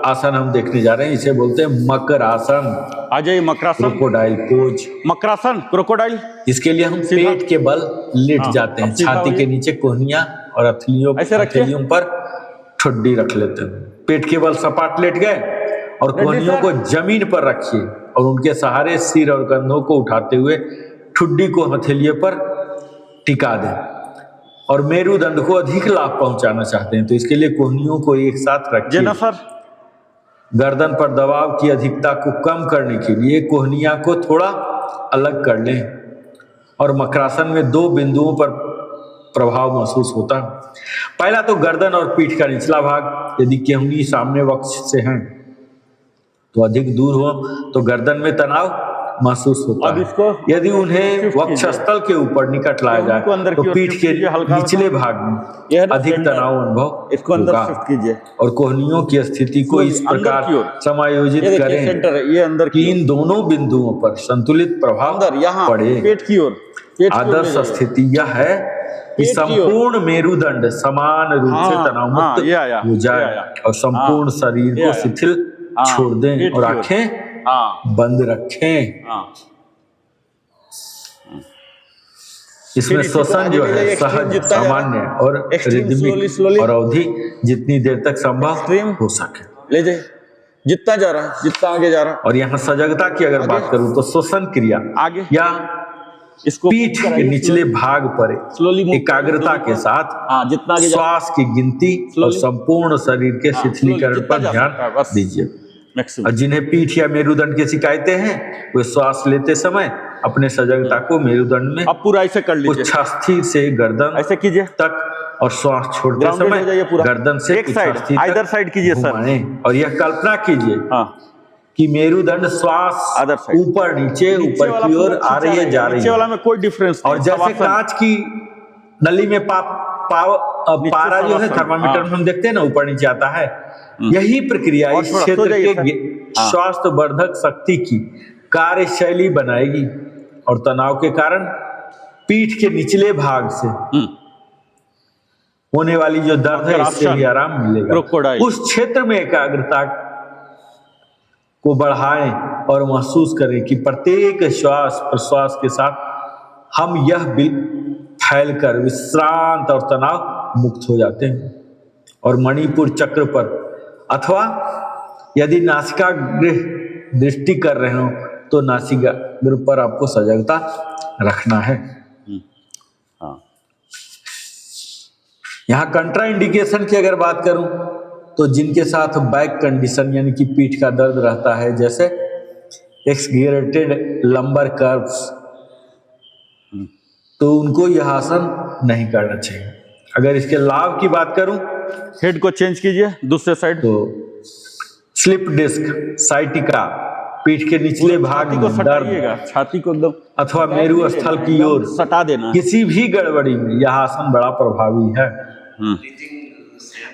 आसन हम देखने जा रहे हैं इसे बोलते हैं मकर आसन, आ जाइए, makarasana, crocodile pose. Makarasana, crocodile. इसके लिए हम पेट के बल लेट हाँ, जाते हैं, अब सीधा छाती के होइए। नीचे कोहनियां और ऐसे रखिए। हथेलियों पर ठुड्डी रख लेते हैं। पेट के बल सपाट लेट गए और कोहनियों को जमीन पर रखिए और उनके सहारे सिर और कंधों को उठाते हुए ठुड्डी को हथेलियों पर टिका दें और मेरुदंड को अधिक लाभ पहुंचाना चाहते हैं तो इसके लिए कोहनियों को एक साथ रखिए। ना सर, गर्दन पर दबाव की अधिकता को कम करने के लिए कोहनियां को थोड़ा अलग कर लें और मकरासन में 2 बिंदुओं पर प्रभाव महसूस होता है। पहला तो गर्दन और पीठ का निचला भाग, यदि कोहनी सामने वक्ष से हैं तो अधिक दूर हो तो गर्दन में तनाव महसूस होता अब है। इसको यदि उन्हें वक्षस्थल के ऊपर निकट लाया जाए तो पीठ के निचले भाग में अधिक तनाव अनुभव इसको अंदर होगा शिफ्ट कीजिए और कोहनियों की स्थिति को इस अंदर प्रकार की ओर। समायोजित करें सेंटर है, ये अंदर कि इन दोनों बिंदुओं पर संतुलित प्रभाव अंदर, यहाँ पड़े। पेट की ओर, आदर्श स्थिति यह है कि संपूर्ण मेरुदंड समान रूप से तनाव मुक्त हो जाए और संपूर्ण शरीर को शिथिल छोड़ दें और आंखें बंद रखें। इसमें श्वसन जो है सहज, सामान्य और रिदमिक और अवधि जितनी देर तक संभव हो सके। ले जाइए। जितना जा रहा है, जितना आगे जा रहा है और यहाँ सजगता की अगर बात करूं तो श्वसन क्रिया आगे या इसको पीठ के निचले भाग पर slowly move एकाग्रता के साथ हाँ जितना आगे श्वास की गिनती और Slowly. संपूर्ण शरीर के शिथिलीकरण जितना पर जा ध्यान सकता है, बस। दीजिए। मैक्सिमम और जिन्हें पीठ या मेरुदंड की शिकायतें हैं वे श्वास लेते समय अपने सजगता को मेरुदंड में अब पूरा ऐसे कर लीजिए, उच्छास्थि से गर्दन ऐसे कीजिए, तक और श्वास छोड़ते Grounded समय हो जाइए पूरा। गर्दन से एक साइड, उच्छास्थि either तक side कीजिए सर। घुमाएं। और यह कल्पना कीजिए हाँ कि मेरुदंड श्वास Other side। ऊपर नीचे नीचे वाला की ओर पूरा आ रही है जा रही नीचे वाला है। में कोई डिफरेंस और जैसे कांच की नली में पारा जो है शवासन। थर्मामीटर हाँ। में हम देखते हैं ना ऊपर नीचे आता है, यही प्रक्रिया और इस थोड़ा क्षेत्र सो जाइए के हाँ। स्वास्थ्य वर्धक शक्ति की कार्यशैली बनाएगी और तनाव के कारण पीठ के निचले भाग से होने वाली जो दर्द है इससे भी आराम मिलेगा। Crocodile। उस क्षेत्र में एकाग्रता को बढ़ाएं और महसूस करें कि प्रत्येक श्वास प्रश्वास के साथ हम यह बिल फैलकर विश्रांत और तनाव मुक्त हो जाते हैं। और मणिपुर चक्र पर अथवा यदि नासिकाग्र दृष्टि कर रहे हो तो नासिकाग्र पर आपको सजगता रखना है। हाँ यहाँ कंट्रा इंडिकेशन की अगर बात करूं तो जिनके साथ बैक कंडीशन यानी कि पीठ का दर्द रहता है, जैसे एक्सग्रेटेड लंबर कर्व्स, तो उनको यह आसन नहीं करना चाहिए। अगर इसके लाभ की बात करूं हेड को चेंज कीजिए दूसरे साइड, तो स्लिप डिस्क साइटिका, पीठ के निचले भाग छाती को में दर्द सटाइएगा, छाती को एकदम अथवा मेरु स्थल की ओर सटा देना। किसी भी गड़बड़ी में यह आसन बड़ा प्रभावी है।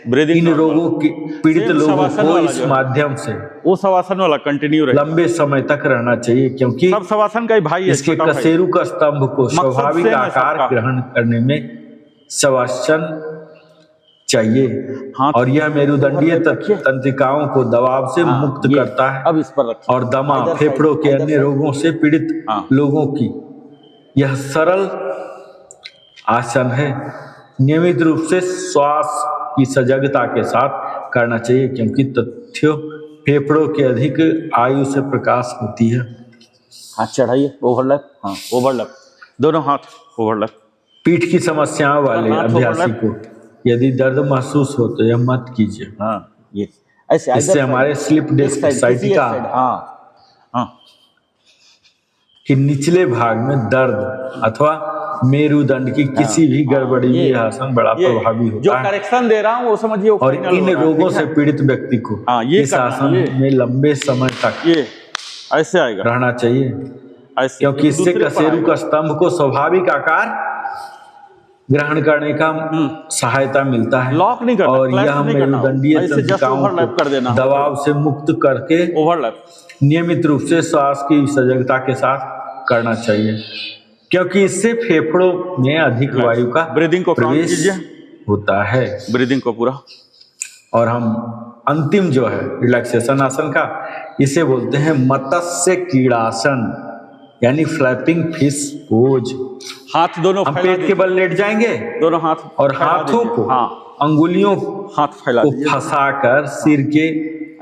ब्रीदिंग इन रोगों के पीड़ित Same लोगों शवासन को वाला इस जो है। माध्यम से वो शवासन वाला कंटिन्यू रहे, लंबे समय तक रहना चाहिए, क्योंकि सब शवासन का ही भाई है, इसके छोटा भाई। कशेरु का स्तंभ को स्वाभाविक same है आकार सबका। ग्रहण करने में शवासन चाहिए हाथ और यह मेरुदंडीय रखिए। तंत्रिकाओं को दबाव से हाँ, मुक्त ये, करता है अब इस पर रखिए। और दमा Either फेफड़ों side, के either अन्य side। रोगों से पीड़ित हाँ। लोगों की यह सरल आसन है। नियमित रूप से श्वास की सजगता के साथ करना चाहिए, क्योंकि तथ्यों फेफड़ों के अधिक आयु से प्रकाश होती है। हाथ चढ़ाइए, ओवरलैप, हाँ ओवरलैप, दोनों हाथ ओवरलैप। पीठ की समस्याओं वाले हाथ अभ्यासी overlap। को यदि दर्द महसूस हो तो यह मत कीजिए। हाँ ये ऐसे either इससे side, हमारे स्लिप एक डिस्क side, किसी एक साइटिका side, हाँ हाँ के निचले भाग में दर्द अथवा मेरुदंड की किसी भी गड़बड़ी में ये- यह आसन बड़ा ये प्रभावी जो होता है। करेक्शन दे रहा हूँ वो समझिए वो और final इन हो रहा है, रोगों ठीक से है? पीड़ित व्यक्ति को हाँ, ये इस करना, आसन ये। में लंबे समय तक ये ऐसे आएगा, रहना चाहिए, ऐसे, क्योंकि इससे दूसरे पर कशेरु आएगा। का स्तंभ को स्वाभाविक आकार ग्रहण करने का सहायता मिलता है लॉक नहीं करना, और clasp यह नहीं करना, मेरुदंडीय ऐसे just तंत्रिकाओं overlap कर देना। को दबाव से मुक्त करके ओवरलैप, नियमित रूप से श्वास की सजगता के साथ करना चाहिए, क्योंकि इससे फेफड़ों में अधिक वायु का ब्रीदिंग को काउंट प्रवेश कीजिए, होता है। ब्रीदिंग को पूरा। और हम अंतिम जो है रिलैक्सेशन आसन का, इसे बोलते हैं मत्स्य कीड़ासन यानी फ्लैपिंग फिश पोज। हाथ दोनों हम फैला पेट के दीजिए, बल लेट जाएंगे दोनों हाथ और फैला हाथों दीजिए। को हाँ अंगुलियों हाथ फैला को दीजिए, फंसाकर सिर के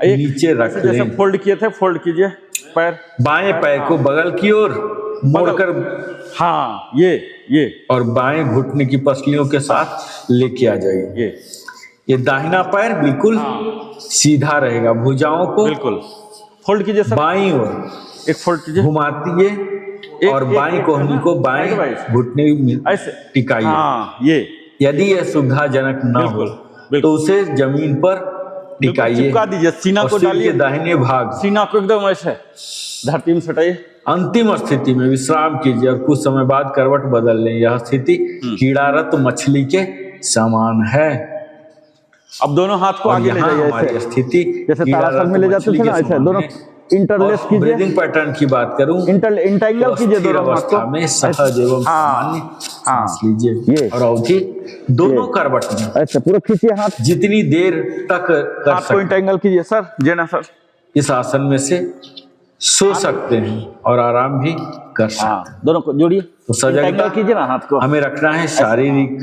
एक नीचे रख ऐसे जैसे लें। फोल्ड किए थे फोल्ड कीजिए पैर, बाएं पैर को बगल की ओर मोड़कर हाँ ये और बाएं घुटने की पसलियों के साथ लेके आ जाइए। ये दाहिना पैर बिल्कुल सीधा रहेगा, भुजाओं को बिल्कुल फोल्ड कीजिए सर, बाईं ओर एक फोल्ड कीजिए घुमातिए और बाईं कोहनी को बाएं घुटने में ऐसे टिकाइए। हाँ ये यदि यह सुविधाजनक न हो बिल्कुल। तो उसे जमीन पर टिकाइए चिपका दीजिए, सीना और को सिर के डालिए, दाहिने भाग सीना को एकदम ऐसे धरती में सटाइए। अंतिम स्थिति में विश्राम कीजिए और कुछ समय बाद करवट बदल लें। यह स्थिति कीड़ारत मछली के समान है। अब दोनों हाथ को और आगे ले यहाँ जाइए हमारी ऐसे, स्थिति जैसे तारासन में ले जाते थे ना, ऐसे दोनों इंटरलेस कीजिए। ब्रीदिंग पैटर्न की बात करूं इंटेंगल कीजिए स्थिर दोनों हाथ अवस्था को, में सहज एवं सामान्य सांस लीजिए ये। और अवधि दोनों करवट में ऐसे पूरा खींचिए हाथ, जितनी देर तक कर हाथ को सकते इंटेंगल कीजिए सर, जेना सर, इस आसन में से सो सकते हैं और आराम भी कर सकते हैं। हाँ दोनों को जोड़िए, तो सजगता इंटेंगल कीजिए ना हाथ को, हमें रखना है शारीरिक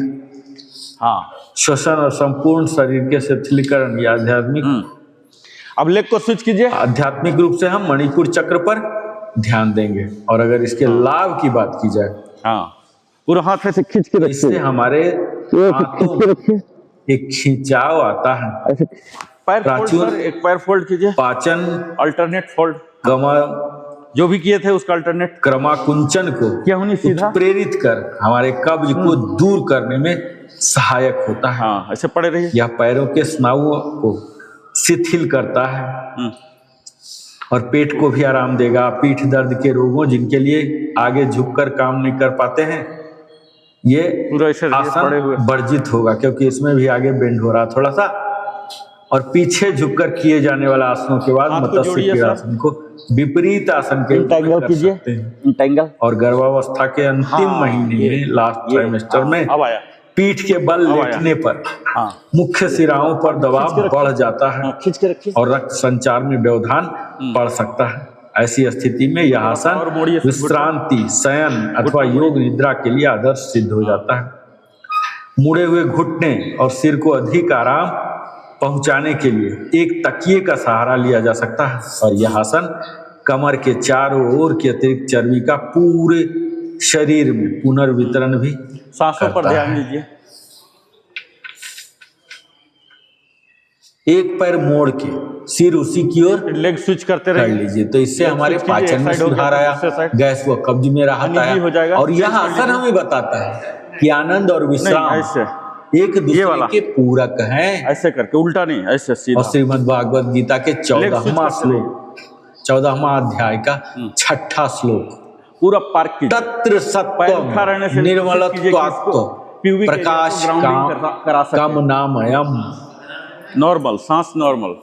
हाँ श्वसन और संपूर्ण शरीर के शिथिलीकरण या आध्यात्मिक अब लेग को स्विच कीजिए। आध्यात्मिक रूप से हम मणिपुर चक्र पर ध्यान देंगे, और अगर इसके लाभ की बात की जाए, हाँ, पूरा हाथ ऐसे खींच के इससे रखिए, हमारे खींच के रखिए, एक खिंचाव आता है, ऐसे पैर फोल्ड प्राचीन सर, एक पैर फोल्ड कीजिए, पाचन अल्टरनेट फोल्ड, कमा जो भी किए थे उसका अल्टरनेट क्रमाकुंचन को क्या होनी सीधा, प्रेरित कर हमारे कब्ज को दूर करने में सहायक होता है। हाँ, ऐसे पड़े रहिए। यह पैरों के स्नायुओं को शिथिल करता है और पेट को भी आराम देगा। पीठ दर्द के रोगों जिनके लिए आगे झुककर काम नहीं कर पाते हैं, ये पूरा ऐसे पड़े हुए आसन वर्जित होगा, क्योंकि इसमें भी आगे बेंड हो रहा थोड़ा सा। और पीछे झुककर किए जाने वाला आसनों के बाद मत्स्य क्रीड़ासन को विपरीत आसन के रूप में इंटेंगल कर कीजिए, सकते हैं। इंटेंगल। और गर्भावस्था के अंतिम महीने में, लास्ट ट्राइमेस्टर में अब आया, पीठ के बल लेटने पर हाँ, मुख्य सिराओं पर दबाव बढ़ जाता है खींच के रखिए, और रक्त संचार में व्यवधान पड़ सकता है। ऐसी स्थिति में यह आसन विश्रांति, शयन अथवा योग निद्रा के लिए आदर्श सिद्ध हो जाता है। मुड़े हुए घुटने और सिर को अधिक आराम पहुंचाने के लिए एक तकिए का सहारा लिया जा सकता है, और यह आसन कमर के चारों ओर के अतिरिक्त चर्बी का पूरे शरीर में पुनर्वितरण भी सांसों पर करता ध्यान है। दीजिए। एक पैर मोड़ के सिर उसी की ओर लेग स्विच करते कर रहिए, लीजिए, तो इससे लेग हमारे स्विच कीजिए, पाचन एक में साइड हो गया, सुधार आया, दूसरे साइड। गैस व कब्ज में राहत हनी आया। भी हो जाएगा। और यह चेंज कर आसन हमें बताता है कि आनंद और विश्राम ऐसे एक दूसरे के पूरक हैं। ऐसे करके, उल्टा नहीं, ऐसे सीधा। और श्रीमद् भागवत गीता के 14वां श्लोक, 14वां अध्याय का 6ठा श्लोक, पूरा पार्क कीजिए, तत्र सत्वम निर्मलत्वात्तो प्रकाश काम नामयम। नॉर्मल सांस, नॉर्मल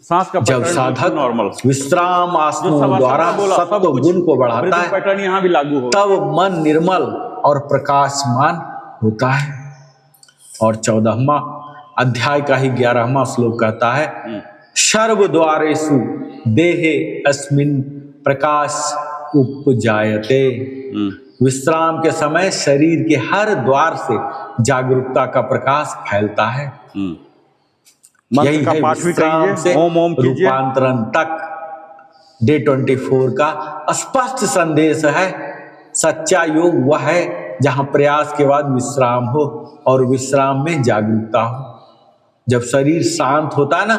सांस का जब साधक नॉर्मल विश्राम आसनों द्वारा सत्व गुण को बढ़ाता है, पैटर्न यहाँ भी लागू होगा, तब मन निर्मल और प्रकाशमान होता है। और 14वां अध्याय का ही 11वां श्लोक कहता है, सर्व द्वारेषु देहे अस्मिन् प्रकाश उपजायते। विश्राम के समय शरीर के हर द्वार से जागरूकता का प्रकाश फैलता है। यही है विश्राम से रूपांतरण तक डे 24 का स्पष्ट संदेश है। सच्चा योग वह है जहां प्रयास के बाद विश्राम हो और विश्राम में जागरूकता हो। जब शरीर शांत होता है ना,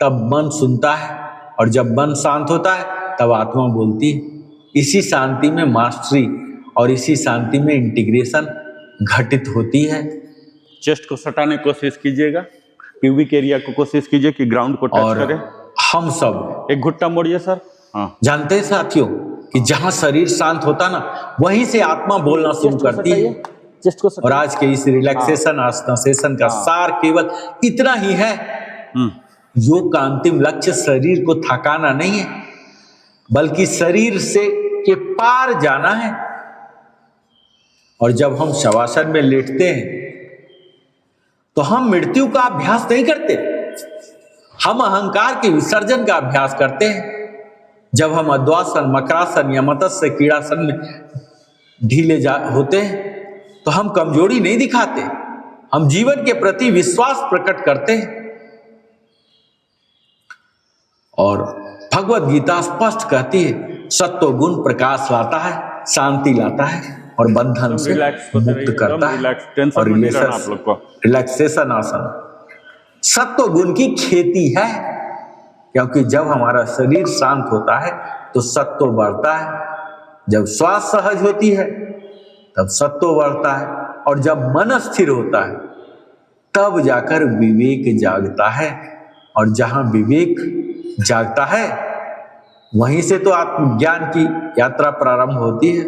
तब मन सुनता है, और जब मन शांत होता है तब आत्मा बोलती है। इसी शांति में मास्टरी और इसी शांति में इंटीग्रेशन घटित होती है। चेस्ट को सटाने की कोशिश कीजिएगा, प्यूबिक एरिया को कोशिश कीजिए कि ग्राउंड को टच करे। हम सब एक घुट्टा मोड़िए सर, हाँ, जानते हैं साथियों कि जहां शरीर शांत होता ना, वहीं से आत्मा बोलना शुरू करती है। चेस्ट को और आज के इस रिलैक्सेशन आसना सेशन का सार केवल इतना ही है, योग का अंतिम लक्ष्य शरीर को थकाना नहीं है, बल्कि शरीर से के पार जाना है। और जब हम शवासन में लेटते हैं तो हम मृत्यु का अभ्यास नहीं करते, हम अहंकार के विसर्जन का अभ्यास करते हैं। जब हम अद्वासन, मकरासन या मत्स्य क्रीड़ासन में ढीले होते हैं तो हम कमजोरी नहीं दिखाते, हम जीवन के प्रति विश्वास प्रकट करते हैं। और भगवत गीता स्पष्ट कहती है, सत्व गुण प्रकाश लाता है, शांति लाता है और बंधन से मुक्त करता है। और रिलैक्सेशन आसन सत्व गुण की खेती है, क्योंकि जब हमारा शरीर शांत होता है तो सत्व बढ़ता है, जब श्वास सहज होती है तब सत्व बढ़ता है, और जब मन स्थिर होता है तब जाकर विवेक जागता है। और जहां विवेक जागता है वहीं से तो आत्मज्ञान की यात्रा प्रारंभ होती है।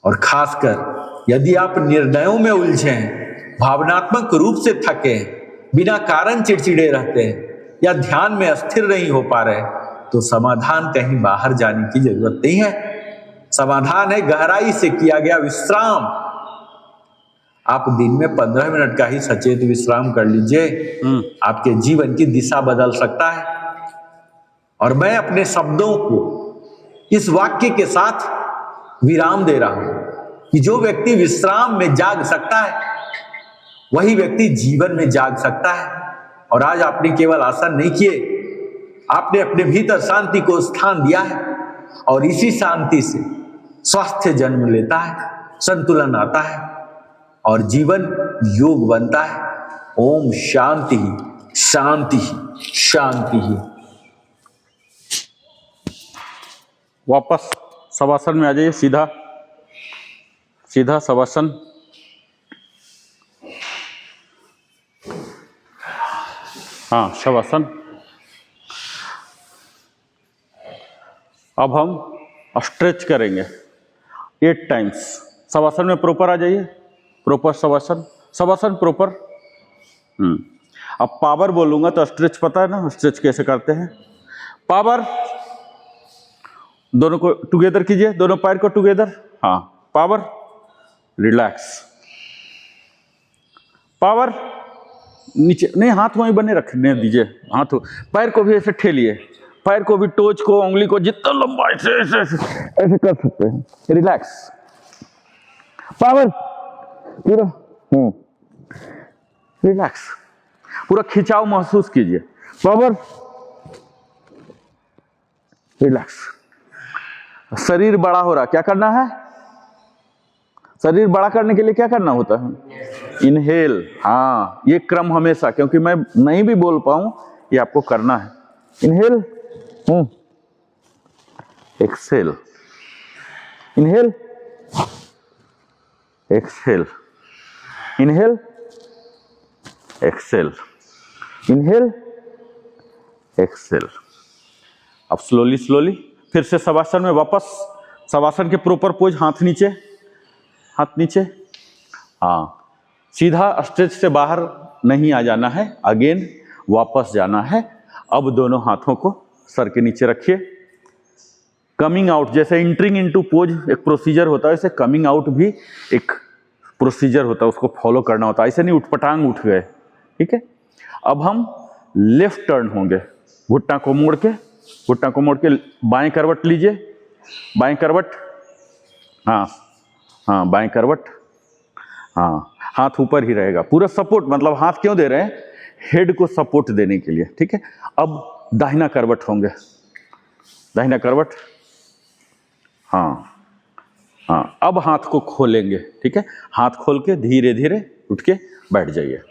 और खासकर यदि आप निर्णयों में उलझे हैं, भावनात्मक रूप से थके हैं, बिना कारण चिड़चिड़े रहते हैं या ध्यान में अस्थिर नहीं हो पा रहे, तो समाधान कहीं बाहर जाने की जरूरत नहीं है। समाधान है गहराई से किया गया विश्राम। आप दिन में 15 मिनट का ही सचेत विश्राम कर लीजिए, आपके जीवन की दिशा बदल सकता है। और मैं अपने शब्दों को इस वाक्य के साथ विराम दे रहा हूं कि जो व्यक्ति विश्राम में जाग सकता है वही व्यक्ति जीवन में जाग सकता है। और आज आपने केवल आसन नहीं किए, आपने अपने भीतर शांति को स्थान दिया है और इसी शांति से स्वास्थ्य जन्म लेता है, संतुलन आता है और जीवन योग बनता है। ओम शांति ही शांति ही शांति ही। वापस शवासन में आ जाइए, सीधा सीधा शवासन। हाँ, शवासन। अब हम स्ट्रेच करेंगे 8 टाइम्स। शवासन में प्रॉपर आ जाइए, प्रॉपर शवासन, शवासन प्रॉपर। अब पावर बोलूंगा तो स्ट्रेच पता है ना, स्ट्रेच कैसे करते हैं। पावर, दोनों को टुगेदर कीजिए, दोनों पैर को टुगेदर। हाँ, पावर, रिलैक्स, पावर, नीचे नहीं, हाथ वहीं बने रखने दीजिए, हाथ पैर को भी ऐसे ठेलिए, पैर को भी, टोच को, उंगली को जितना लंबा ऐसे ऐसे ऐसे कर सकते हैं। रिलैक्स, पावर पूरा, रिलैक्स, पूरा खिंचाव महसूस कीजिए, पावर, रिलैक्स। शरीर बड़ा हो रहा, क्या करना है? शरीर बड़ा करने के लिए क्या करना होता है? इनहेल। हाँ, ये क्रम हमेशा, क्योंकि मैं नहीं भी बोल पाऊं, ये आपको करना है। Inhale, exhale, inhale, exhale, inhale, exhale, inhale, exhale. अब स्लोली स्लोली फिर से शवासन में वापस, शवासन के प्रॉपर पोज, हाथ नीचे, हाथ नीचे। हाँ, सीधा स्ट्रेच से बाहर नहीं आ जाना है, अगेन वापस जाना है। अब दोनों हाथों को सर के नीचे रखिए। कमिंग आउट, जैसे इंटरिंग इनटू पोज एक प्रोसीजर होता है, वैसे कमिंग आउट भी एक प्रोसीजर होता है, उसको फॉलो करना होता है। ऐसे नहीं उठपटांग उठ गए, ठीक है। अब हम लेफ्ट टर्न होंगे, घुटना को मोड़ के, घुटना को मोड़ के बाएं करवट लीजिए, बाएं करवट, हाँ हाँ, बाएं करवट, हाँ, हाथ ऊपर ही रहेगा, पूरा सपोर्ट, मतलब हाथ क्यों दे रहे हैं? हेड को सपोर्ट देने के लिए, ठीक है। अब दाहिना करवट होंगे, दाहिना करवट, हाँ हाँ। अब हाथ को खोलेंगे, ठीक है। हाथ खोल के धीरे धीरे उठ के बैठ जाइए,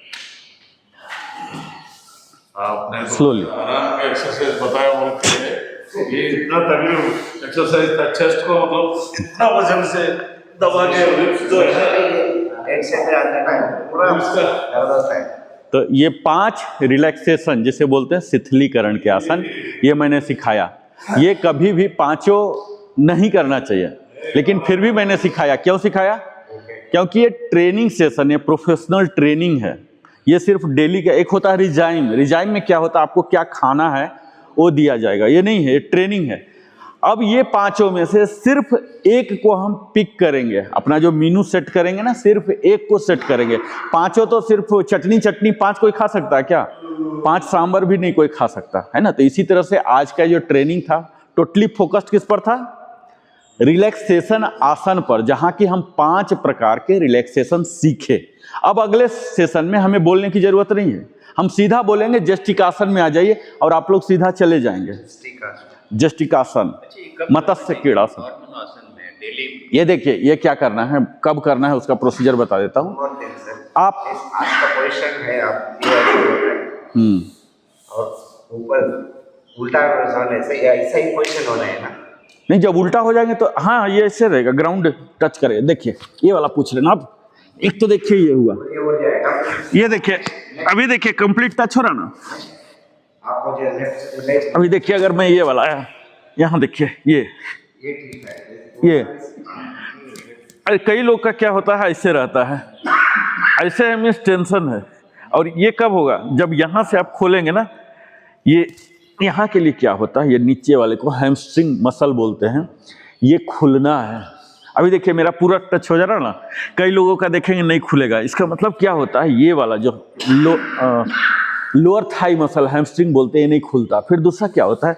आपने स्लोली। आराम का एक्सरसाइज बताया, वो ये इतना तगड़ी एक्सरसाइज था, चेस्ट को मतलब इतना वजन से दबा के रिप्स जो है, एक से पूरा जबरदस्त है। तो ये 5 रिलैक्सेशन जिसे बोलते हैं शिथिलीकरण के आसन, ये मैंने सिखाया। ये कभी भी 5 नहीं करना चाहिए, लेकिन फिर भी मैंने सिखाया। क्यों सिखाया? क्योंकि ये ट्रेनिंग सेशन, ये प्रोफेशनल ट्रेनिंग है। ये सिर्फ डेली का, एक होता है रिजाइम, रिजाइम में क्या होता है, आपको क्या खाना है वो दिया जाएगा, ये नहीं है, ये ट्रेनिंग है। अब ये 5 में से सिर्फ एक को हम पिक करेंगे, अपना जो मीनू सेट करेंगे ना, सिर्फ एक को सेट करेंगे। 5 तो सिर्फ चटनी चटनी 5 कोई खा सकता है क्या? 5 सांबर भी नहीं कोई खा सकता है ना। तो इसी तरह से आज का जो ट्रेनिंग था टोटली फोकस्ड किस पर था? रिलैक्सेशन आसन पर, जहां की हम 5 प्रकार के रिलैक्सेशन सीखे। अब अगले सेशन में हमें बोलने की जरूरत नहीं है, हम सीधा बोलेंगे जस्टिकासन में आ जाइए और आप लोग सीधा चले जाएंगे। जस्टिकासन, मत्स्य क्रीड़ासन। ये देखिए, ये क्या करना है, कब करना है, उसका प्रोसीजर बता देता हूँ। आप आज का पोजीशन है, आप ये ऐसे बोल रहे हैं और ऊपर उल्टा होने से ऐसा ही पोजीशन होना है ना? नहीं, जब उल्टा हो जाएंगे तो हाँ, ये ऐसे रहेगा, ग्राउंड टच करेगा। देखिए ये वाला पूछ लेना आप। एक तो देखिए ये हुआ, ये हो जाएगा। ये देखिए, अभी देखिए कंप्लीट टच हो रहा ना। आपको जो लेफ्ट अभी देखिए, अगर मैं ये वाला आया, यहाँ देखिए ये ठीक है, ये अरे कई लोग का क्या होता है, ऐसे रहता है, ऐसे मीन्स टेंशन है। और ये कब होगा? जब यहाँ से आप खोलेंगे ना, ये यहाँ के लिए क्या होता है, ये नीचे वाले को हैमस्ट्रिंग मसल बोलते हैं, ये खुलना है। अभी देखिए मेरा पूरा टच हो जा रहा ना, कई लोगों का देखेंगे नहीं खुलेगा। इसका मतलब क्या होता है, ये वाला जो लोअर थाई मसल हैमस्ट्रिंग बोलते हैं, ये नहीं खुलता। फिर दूसरा क्या होता है,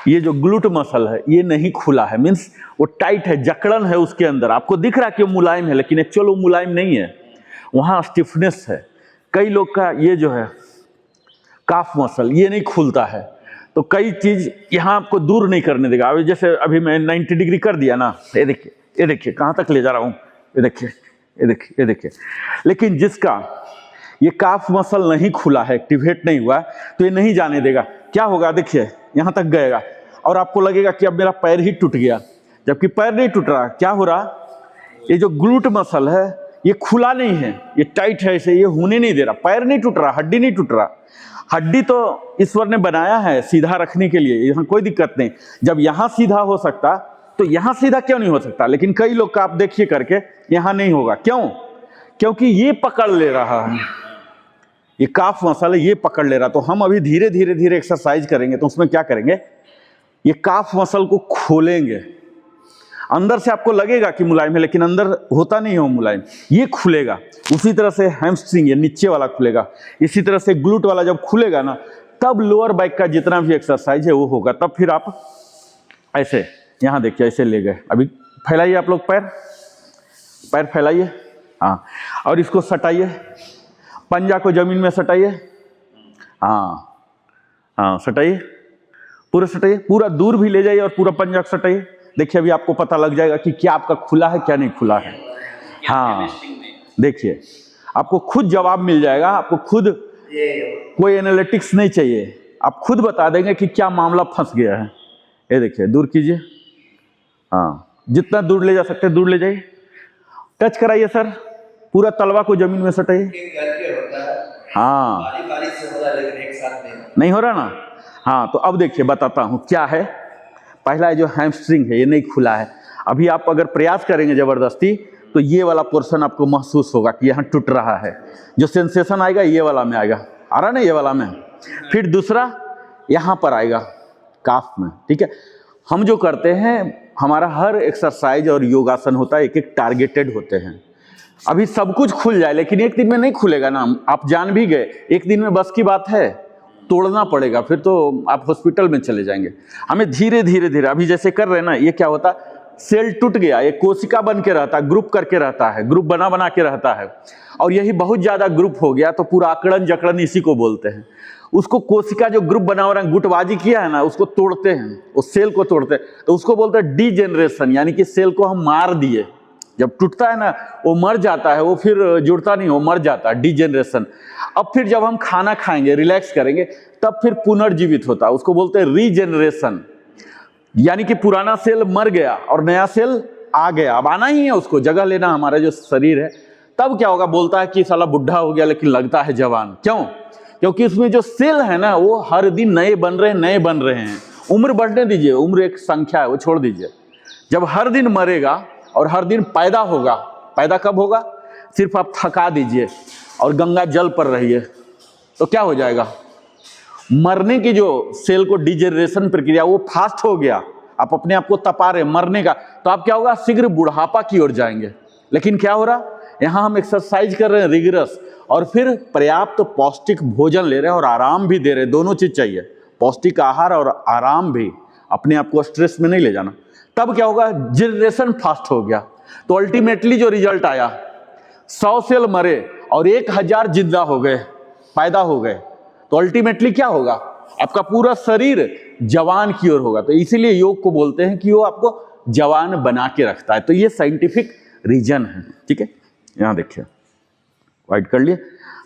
ये जो ग्लूट मसल है ये नहीं खुला है, मीन्स वो टाइट है, जकड़न है उसके अंदर। आपको दिख रहा है कि वो मुलायम है, लेकिन एक्चुअल वो मुलायम नहीं है, वहाँ स्टिफनेस है। कई लोग का ये जो है काफ मसल ये नहीं खुलता है, तो कई चीज यहाँ आपको दूर नहीं करने देगा। अभी जैसे अभी मैं 90 डिग्री कर दिया ना, ये देखिए कहाँ तक ले जा रहा हूँ, ये देखिए। लेकिन जिसका ये काफ मसल नहीं खुला है, एक्टिवेट नहीं हुआ, तो ये नहीं जाने देगा। क्या होगा, देखिए यहाँ तक गएगा और आपको लगेगा कि अब मेरा पैर ही टूट गया, जबकि पैर नहीं टूट रहा। क्या हो रहा, ये जो ग्लूट मसल है ये खुला नहीं है, ये टाइट है, इसे ये होने नहीं दे रहा। पैर नहीं टूट रहा, हड्डी नहीं टूट रहा। हड्डी तो ईश्वर ने बनाया है सीधा रखने के लिए, यहाँ कोई दिक्कत नहीं। जब यहाँ सीधा हो सकता तो यहाँ सीधा क्यों नहीं हो सकता? लेकिन कई लोग का आप देखिए करके यहाँ नहीं होगा। क्यों? क्योंकि ये पकड़ ले रहा है, ये काफ मसल है, ये पकड़ ले रहा। तो हम अभी धीरे धीरे एक्सरसाइज करेंगे, तो उसमें क्या करेंगे, ये काफ मसल को खोलेंगे। अंदर से आपको लगेगा कि मुलायम है, लेकिन अंदर होता नहीं है वो मुलायम, ये खुलेगा। उसी तरह से हैमस्ट्रिंग ये नीचे वाला खुलेगा, इसी तरह से ग्लूट वाला जब खुलेगा ना, तब लोअर बैक का जितना भी एक्सरसाइज है वो होगा। तब फिर आप ऐसे यहाँ देखिए, ऐसे ले गए। अभी फैलाइए आप लोग, पैर फैलाइए, हाँ, और इसको सटाइए, पंजा को जमीन में सटाइए, हाँ सटाइए, पूरा सटाइए, पूरा दूर भी ले जाइए और पूरा पंजा सटाइए। देखिए अभी आपको पता लग जाएगा कि क्या आपका खुला है क्या नहीं खुला है। हाँ देखिए, आपको खुद जवाब मिल जाएगा, आपको खुद कोई एनालिटिक्स नहीं चाहिए, आप खुद बता देंगे कि क्या मामला फंस गया है। ये देखिए, दूर कीजिए, हाँ जितना दूर ले जा सकते दूर ले जाइए, टच कराइए सर, पूरा तलवा को जमीन में सटाइए। हाँ नहीं हो रहा ना, हाँ तो अब देखिए बताता हूँ क्या है। पहला जो हैमस्ट्रिंग है ये नहीं खुला है। अभी आप अगर प्रयास करेंगे जबरदस्ती तो ये वाला पोर्शन आपको महसूस होगा कि यहाँ टूट रहा है। जो सेंसेशन आएगा ये वाला में आएगा, आ रहा ना ये वाला में। फिर दूसरा यहाँ पर आएगा काफ में, ठीक है। हम जो करते हैं, हमारा हर एक्सरसाइज और योगासन होता है, एक एक टारगेटेड होते हैं। अभी सब कुछ खुल जाए लेकिन एक दिन में नहीं खुलेगा ना, आप जान भी गए, एक दिन में बस की बात है, तोड़ना पड़ेगा, फिर तो आप हॉस्पिटल में चले जाएंगे। हमें धीरे धीरे अभी जैसे कर रहे हैं ना, ये क्या होता, सेल टूट गया, ये कोशिका बन के रहता है, ग्रुप करके रहता है, ग्रुप बना के रहता है, और यही बहुत ज्यादा ग्रुप हो गया तो पूरा आकड़न जकड़न इसी को बोलते हैं। उसको कोशिका जो ग्रुप बना हुआ गुटबाजी किया है ना, उसको तोड़ते हैं, उस सेल को तोड़ते हैं, तो उसको बोलते हैं डीजेनरेशन, यानी कि सेल को हम मार दिए। जब टूटता है ना वो मर जाता है, वो फिर जुड़ता नहीं, वो मर जाता है, डीजेनरेशन। अब फिर जब हम खाना खाएंगे, रिलैक्स करेंगे, तब फिर पुनर्जीवित होता है, उसको बोलते हैं रीजेनरेशन। यानी कि पुराना सेल मर गया और नया सेल आ गया, अब आना ही है, उसको जगह लेना, हमारा जो शरीर है। तब क्या होगा, बोलता है कि साला बुढ़ा हो गया लेकिन लगता है जवान। क्यों? क्योंकि उसमें जो सेल है ना वो हर दिन नए बन रहे हैं। उम्र बढ़ने दीजिए, उम्र एक संख्या है, वो छोड़ दीजिए। जब हर दिन मरेगा और हर दिन पैदा होगा, पैदा कब होगा, सिर्फ आप थका दीजिए और गंगा जल पर रहिए, तो क्या हो जाएगा, मरने की जो सेल को डिजेनरेशन प्रक्रिया वो फास्ट हो गया, आप अपने आप को तपा रहे मरने का, तो आप क्या होगा, शीघ्र बुढ़ापा की ओर जाएंगे। लेकिन क्या हो रहा, यहाँ हम एक्सरसाइज कर रहे हैं रिगरस, और फिर पर्याप्त पौष्टिक भोजन ले रहे हैं और आराम भी दे रहे हैं, दोनों चीज चाहिए, पौष्टिक आहार और आराम भी, अपने आप को स्ट्रेस में नहीं ले जाना। तब क्या होगा, जनरेशन फास्ट हो गया। तो अल्टीमेटली जो रिजल्ट आया, 100 सेल मरे और 1000 जिंदा हो गए, पैदा हो गए, तो अल्टीमेटली क्या होगा, आपका पूरा शरीर जवान की ओर होगा। तो इसीलिए योग को बोलते हैं कि वो आपको जवान बना के रखता है। तो ये साइंटिफिक रीजन है, ठीक है। यहाँ देखिए, वाइट कर लिए।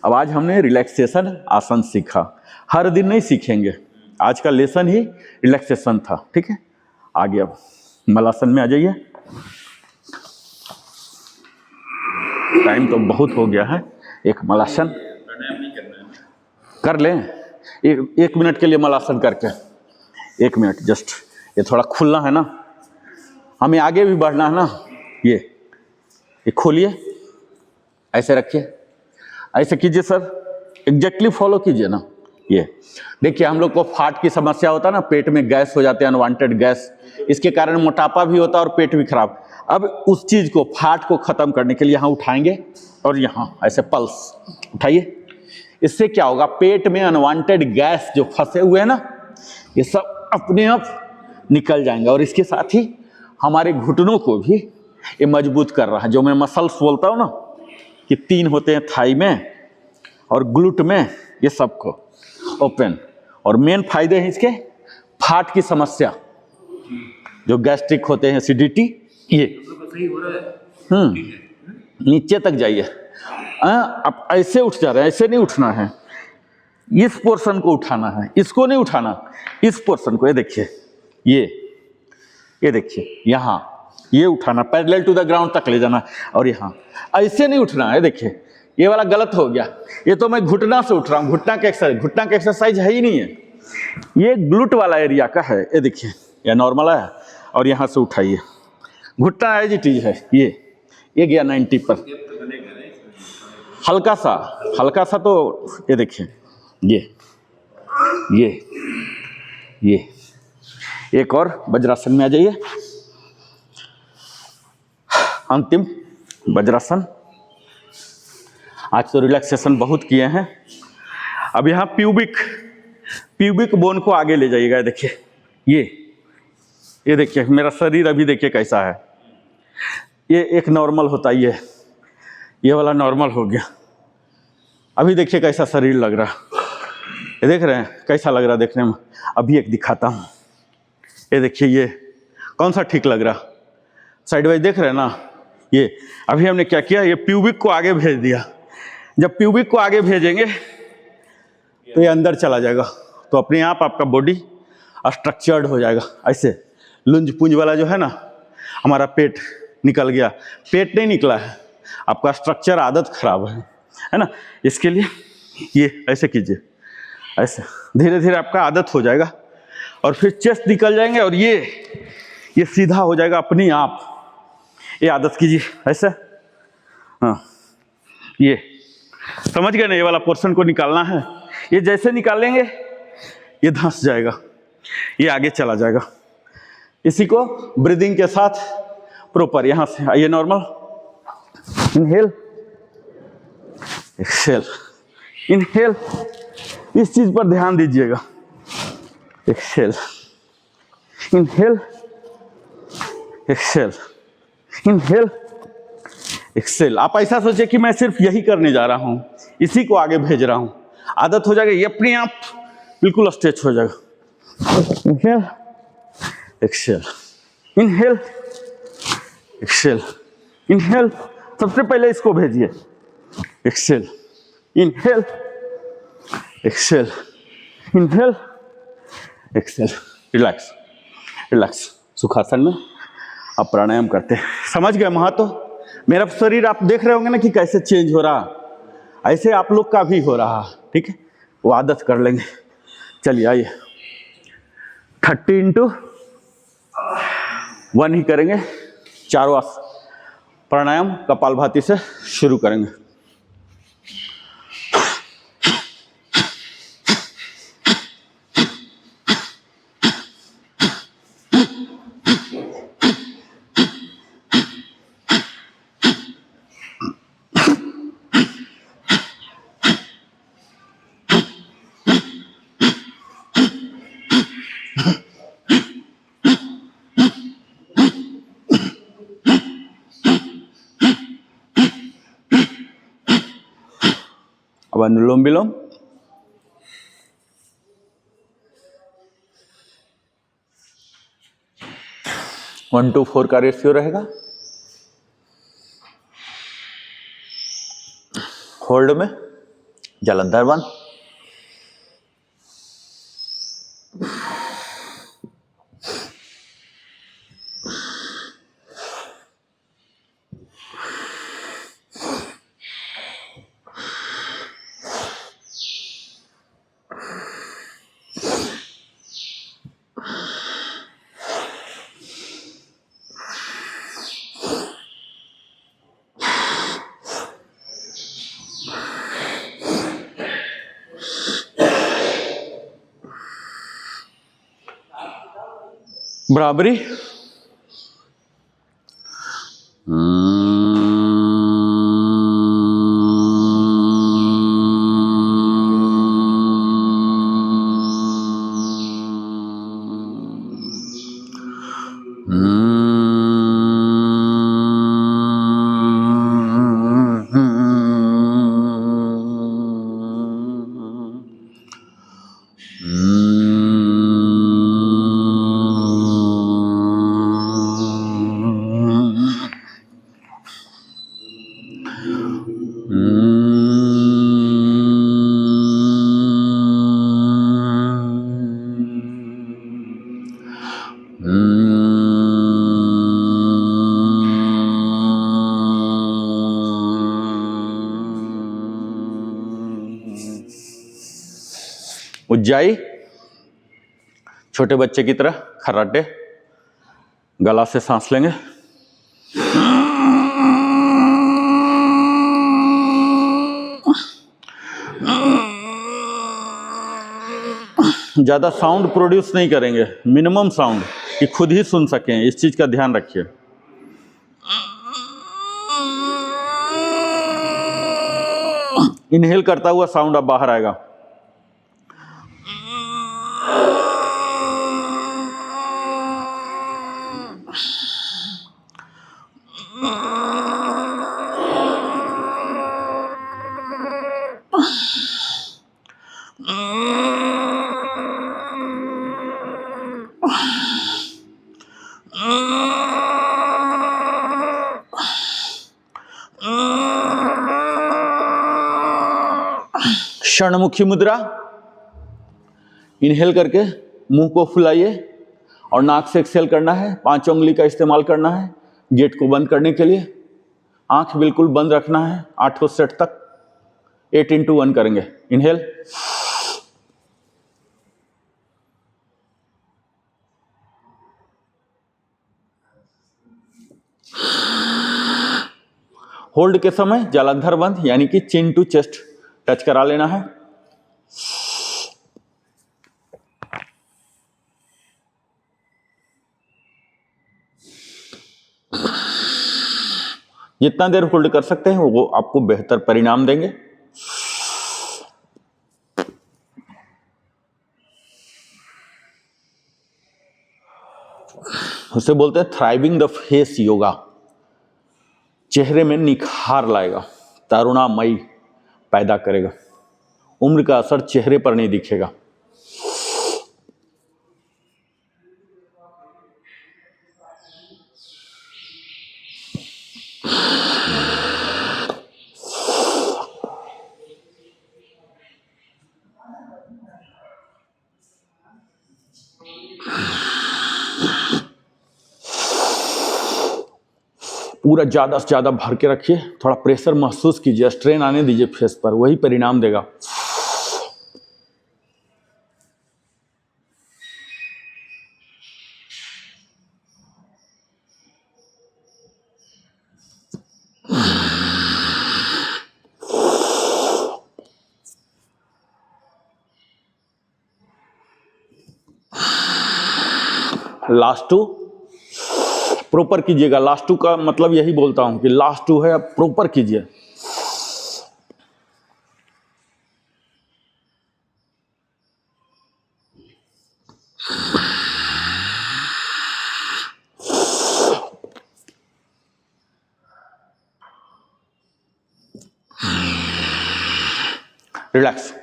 अब आज हमने रिलैक्सेशन आसन सीखा, हर दिन नहीं सीखेंगे, आज का लेसन ही रिलैक्सेशन था, ठीक है। आगे अब मलासन में आ जाइए, टाइम तो बहुत हो गया है। एक मलासन कर लें, एक मिनट के लिए मलासन करके, 1 मिनट जस्ट। ये थोड़ा खुलना है ना, हमें आगे भी बढ़ना है ना। ये खोलिए, ऐसे रखिए, ऐसे कीजिए सर, एग्जैक्टली फॉलो कीजिए ना। ये देखिए, हम लोग को फाट की समस्या होता है ना, पेट में गैस हो जाते हैं, अनवांटेड गैस, इसके कारण मोटापा भी होता है और पेट भी खराब। अब उस चीज को, फाट को खत्म करने के लिए यहाँ उठाएंगे और यहाँ ऐसे पल्स उठाइए। इससे क्या होगा, पेट में अनवांटेड गैस जो फंसे हुए हैं ना, ये सब अपने आप निकल जाएंगे। और इसके साथ ही हमारे घुटनों को भी ये मजबूत कर रहा है। जो मैं मसल्स बोलता हूँ ना कि 3 होते हैं थाई में और ग्लूट में, ये सबको, ओपन। और मेन फायदे हैं इसके, फाट की समस्या, जो गैस्ट्रिक होते हैं, एसिडिटी, ये नीचे तक जाइए। अब ऐसे उठ जा रहे हैं, ऐसे नहीं उठना है, इस पोर्शन को उठाना है, इसको नहीं उठाना, इस पोर्शन को, ये देखिए, ये देखिए यहाँ, ये उठाना, पैरेलल टू द ग्राउंड तक ले जाना, और यहाँ ऐसे नहीं उठना है। देखिए ये वाला गलत हो गया, ये तो मैं घुटना से उठ रहा हूँ, घुटना का एक्सरसाइज है ही नहीं है, ये ग्लूट वाला एरिया का है। ये देखिए ये नॉर्मल है, और यहाँ से उठाइए, घुटना एज इट इज है, ये गया 90 पर, हल्का सा तो ये देखिए, ये एक और वज्रासन में आ जाइए, अंतिम वज्रासन। आज तो रिलैक्सेशन बहुत किए हैं। अब यहाँ प्यूबिक बोन को आगे ले जाइएगा। देखिए ये देखिए मेरा शरीर अभी देखिए कैसा है, ये एक नॉर्मल होता है, ये वाला नॉर्मल हो गया। अभी देखिए कैसा शरीर लग रहा, ये देख रहे हैं कैसा लग रहा देखने में। अभी एक दिखाता हूँ, ये देखिए ये कौन सा ठीक लग रहा, साइड वाइज देख रहे हैं ना। ये अभी हमने क्या किया, ये प्यूबिक को आगे भेज दिया। जब प्यूबिक को आगे भेजेंगे तो ये अंदर चला जाएगा, तो अपने आप आपका बॉडी स्ट्रक्चर्ड हो जाएगा। ऐसे लुंज पुंज वाला जो है ना, हमारा पेट निकल गया, पेट नहीं निकला है, आपका स्ट्रक्चर, आदत खराब है ना। इसके लिए ये ऐसे कीजिए, ऐसे धीरे धीरे आपका आदत हो जाएगा, और फिर चेस्ट निकल जाएंगे, और ये सीधा हो जाएगा अपने आप। ये आदत कीजिए ऐसे, हाँ, ये समझ गए ना, ये वाला पोर्शन को निकालना है। ये जैसे निकालेंगे ये धंस जाएगा, ये आगे चला जाएगा। इसी को ब्रीदिंग के साथ प्रॉपर, यहां से आइए, नॉर्मल इनहेल एक्सेल, इनहेल, इस चीज पर ध्यान दीजिएगा। Exhale, inhale exhale, inhale exhale. आप ऐसा सोचिए कि मैं सिर्फ यही करने जा रहा हूं, इसी को आगे भेज रहा हूं, आदत हो जाएगा, ये अपने आप बिल्कुल स्ट्रेच हो जाएगा। Inhale exhale, inhale exhale, inhale. सबसे पहले इसको भेजिए, exhale, inhale exhale, inhale exhale. Relax relax. सुखासन में आप प्राणायाम करते हैं। समझ गए महत्व? मेरा शरीर आप देख रहे होंगे ना कि कैसे चेंज हो रहा, ऐसे आप लोग का भी हो रहा, ठीक है, वो आदत कर लेंगे। चलिए आइए, 30 × 1 ही करेंगे। चारों प्राणायाम कपालभाति से शुरू करेंगे। अब अनुलोम विलोम, वन टू 4 का रेशियो रहेगा। होल्ड में जलंधर 1, बराबरी। उज्जाई, छोटे बच्चे की तरह खर्राटे, गला से सांस लेंगे। ज्यादा साउंड प्रोड्यूस नहीं करेंगे, मिनिमम साउंड कि खुद ही सुन सकें, इस चीज का ध्यान रखिए। इनहेल करता हुआ साउंड अब बाहर आएगा। क्षणमुखी मुद्रा, इनहेल करके मुंह को फुलाइए और नाक से एक्सहेल करना है। 5 उंगली का इस्तेमाल करना है गेट को बंद करने के लिए। आंख बिल्कुल बंद रखना है 8 सेट तक। 8 into 1 करेंगे। इनहेल, होल्ड के समय जलांधर बंद, यानी कि चिन टू चेस्ट टच करा लेना है। जितना देर होल्ड कर सकते हैं वो आपको बेहतर परिणाम देंगे। उसे बोलते हैं थ्राइविंग द फेस योगा। चेहरे में निखार लाएगा, तरुणामयी पैदा करेगा। उम्र का असर चेहरे पर नहीं दिखेगा। पूरा ज्यादा से ज्यादा भर के रखिए, थोड़ा प्रेशर महसूस कीजिए, स्ट्रेन आने दीजिए फेस पर, वही परिणाम देगा। लास्ट टू प्रॉपर कीजिएगा। लास्ट टू का मतलब यही बोलता हूं कि लास्ट टू है, अब प्रॉपर कीजिए। रिलैक्स।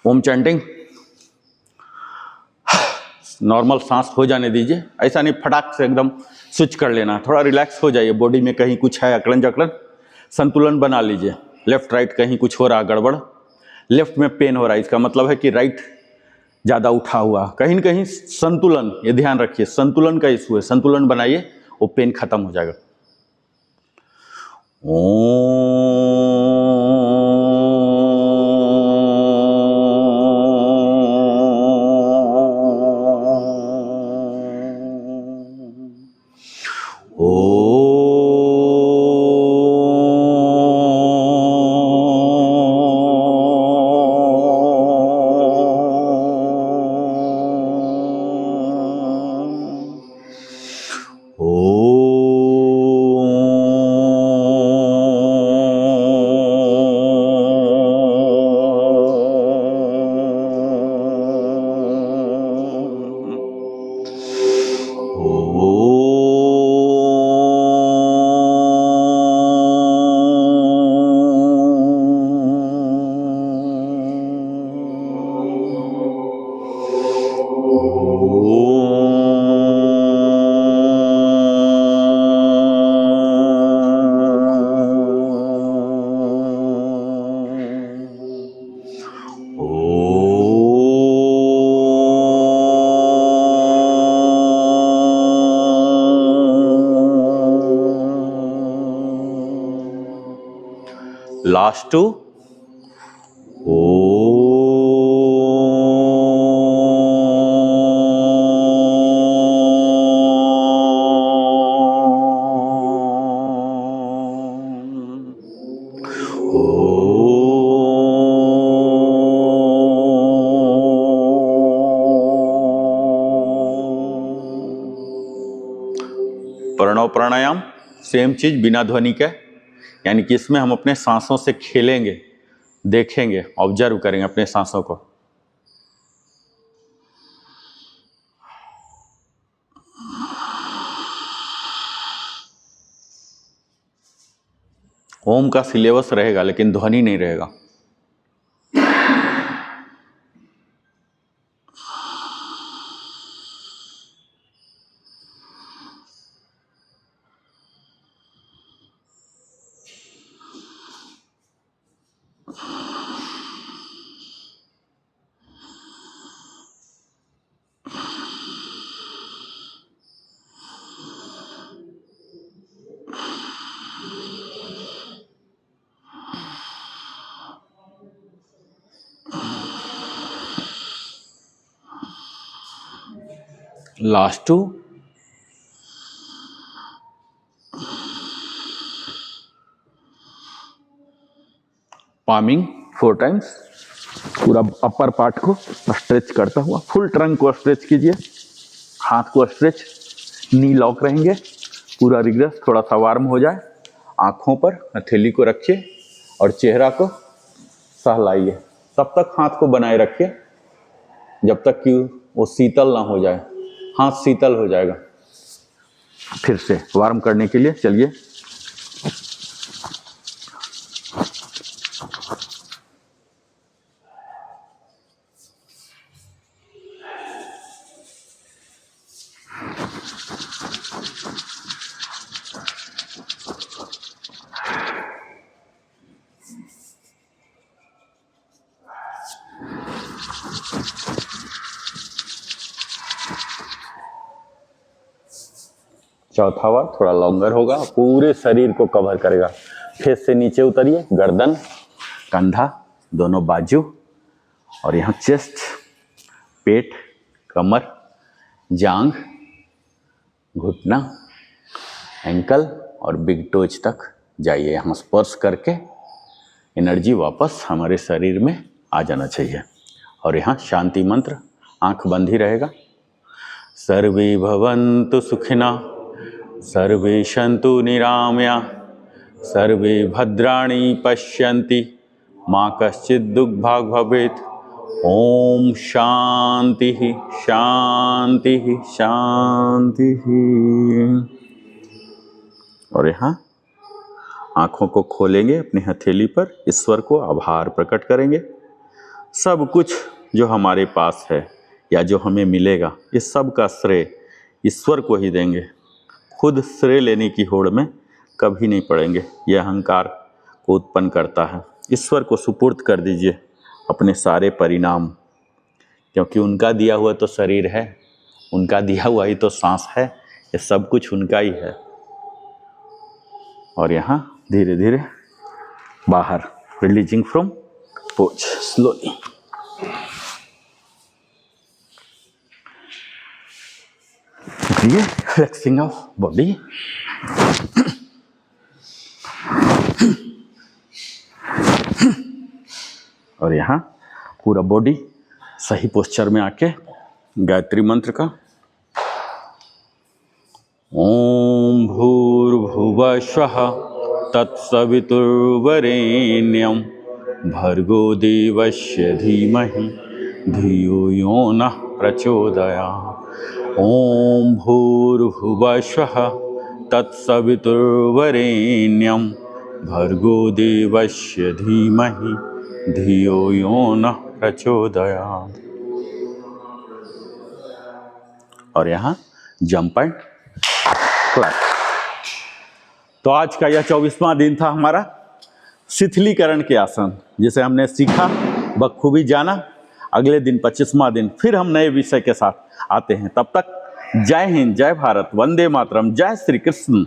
ओम चैंटिंग, नॉर्मल सांस हो जाने दीजिए। ऐसा नहीं फटाक से एकदम स्विच कर लेना, थोड़ा रिलैक्स हो जाइए। बॉडी में कहीं कुछ है अकड़न जकड़न, संतुलन बना लीजिए। लेफ्ट राइट कहीं कुछ हो रहा गड़बड़, लेफ्ट में पेन हो रहा है, इसका मतलब है कि राइट ज़्यादा उठा हुआ। कहीं न कहीं संतुलन, ये ध्यान रखिए, संतुलन का इशू है। संतुलन बनाइए, वो पेन खत्म हो जाएगा। Last two pranav pranayama same चीज बिना ध्वनि के, यानी कि इसमें हम अपने सांसों से खेलेंगे, देखेंगे, ऑब्जर्व करेंगे अपने सांसों को। ओम का सिलेबस रहेगा लेकिन ध्वनि नहीं रहेगा। Last 2 palming 4 times. पूरा अपर पार्ट को स्ट्रेच करता हुआ, फुल ट्रंक को स्ट्रेच कीजिए, हाथ को स्ट्रेच, नी लॉक रहेंगे, पूरा रिग्रेस थोड़ा सा वार्म हो जाए। आंखों पर हथेली को रखिए और चेहरा को सहलाइए। तब तक हाथ को बनाए रखिए जब तक कि वो शीतल ना हो जाए। हाथ शीतल हो जाएगा। फिर से वार्म करने के लिए चलिए। चौथा बार थोड़ा लॉन्गर होगा, पूरे शरीर को कवर करेगा। फेस से नीचे उतरिए, गर्दन, कंधा, दोनों बाजू और यहाँ चेस्ट, पेट, कमर, जांग, घुटना, एंकल और बिग टोज तक जाइए। यहाँ स्पर्श करके एनर्जी वापस हमारे शरीर में आ जाना चाहिए। और यहाँ शांति मंत्र, आंख बंद ही रहेगा। सर्वे भवन्तु सुखिना, सर्वे सन्तु निरामया, सर्वे भद्राणि पश्यन्ति, माँ कश्चित् दुःखभाग् भवेत्। ओम शांति शांति शांति। और यहाँ आंखों को खोलेंगे, अपनी हथेली पर ईश्वर को आभार प्रकट करेंगे। सब कुछ जो हमारे पास है या जो हमें मिलेगा, इस सब का श्रेय ईश्वर को ही देंगे। खुद श्रेय लेने की होड़ में कभी नहीं पड़ेंगे। यह अहंकार को उत्पन्न करता है। ईश्वर को सुपुर्द कर दीजिए अपने सारे परिणाम, क्योंकि उनका दिया हुआ तो शरीर है, उनका दिया हुआ ही तो सांस है, ये सब कुछ उनका ही है। और यहाँ धीरे धीरे बाहर, releasing from pose slowly. Flexing of body. और यहाँ पूरा बॉडी सही पोस्चर में आके गायत्री मंत्र का ओम भूर्भुवः स्वः तत्सवितुर्वरेण्यं भर्गो देवस्य धीमहि धियो यो नः प्रचोदयात्। ओम भूर्भुवः स्वः तत्सवितुर्वरेण्यं भर्गो देवस्य धीमहि धियो यो नः प्रचोदयात्। और यहाँ जंप एंड क्लैप। तो आज का यह 24वां दिन था हमारा शिथिलीकरण के आसन, जिसे हमने सीखा, बखूबी जाना। अगले दिन 25वां दिन फिर हम नए विषय के साथ आते हैं। तब तक जय हिंद, जय भारत, वंदे मातरम, जय श्री कृष्ण।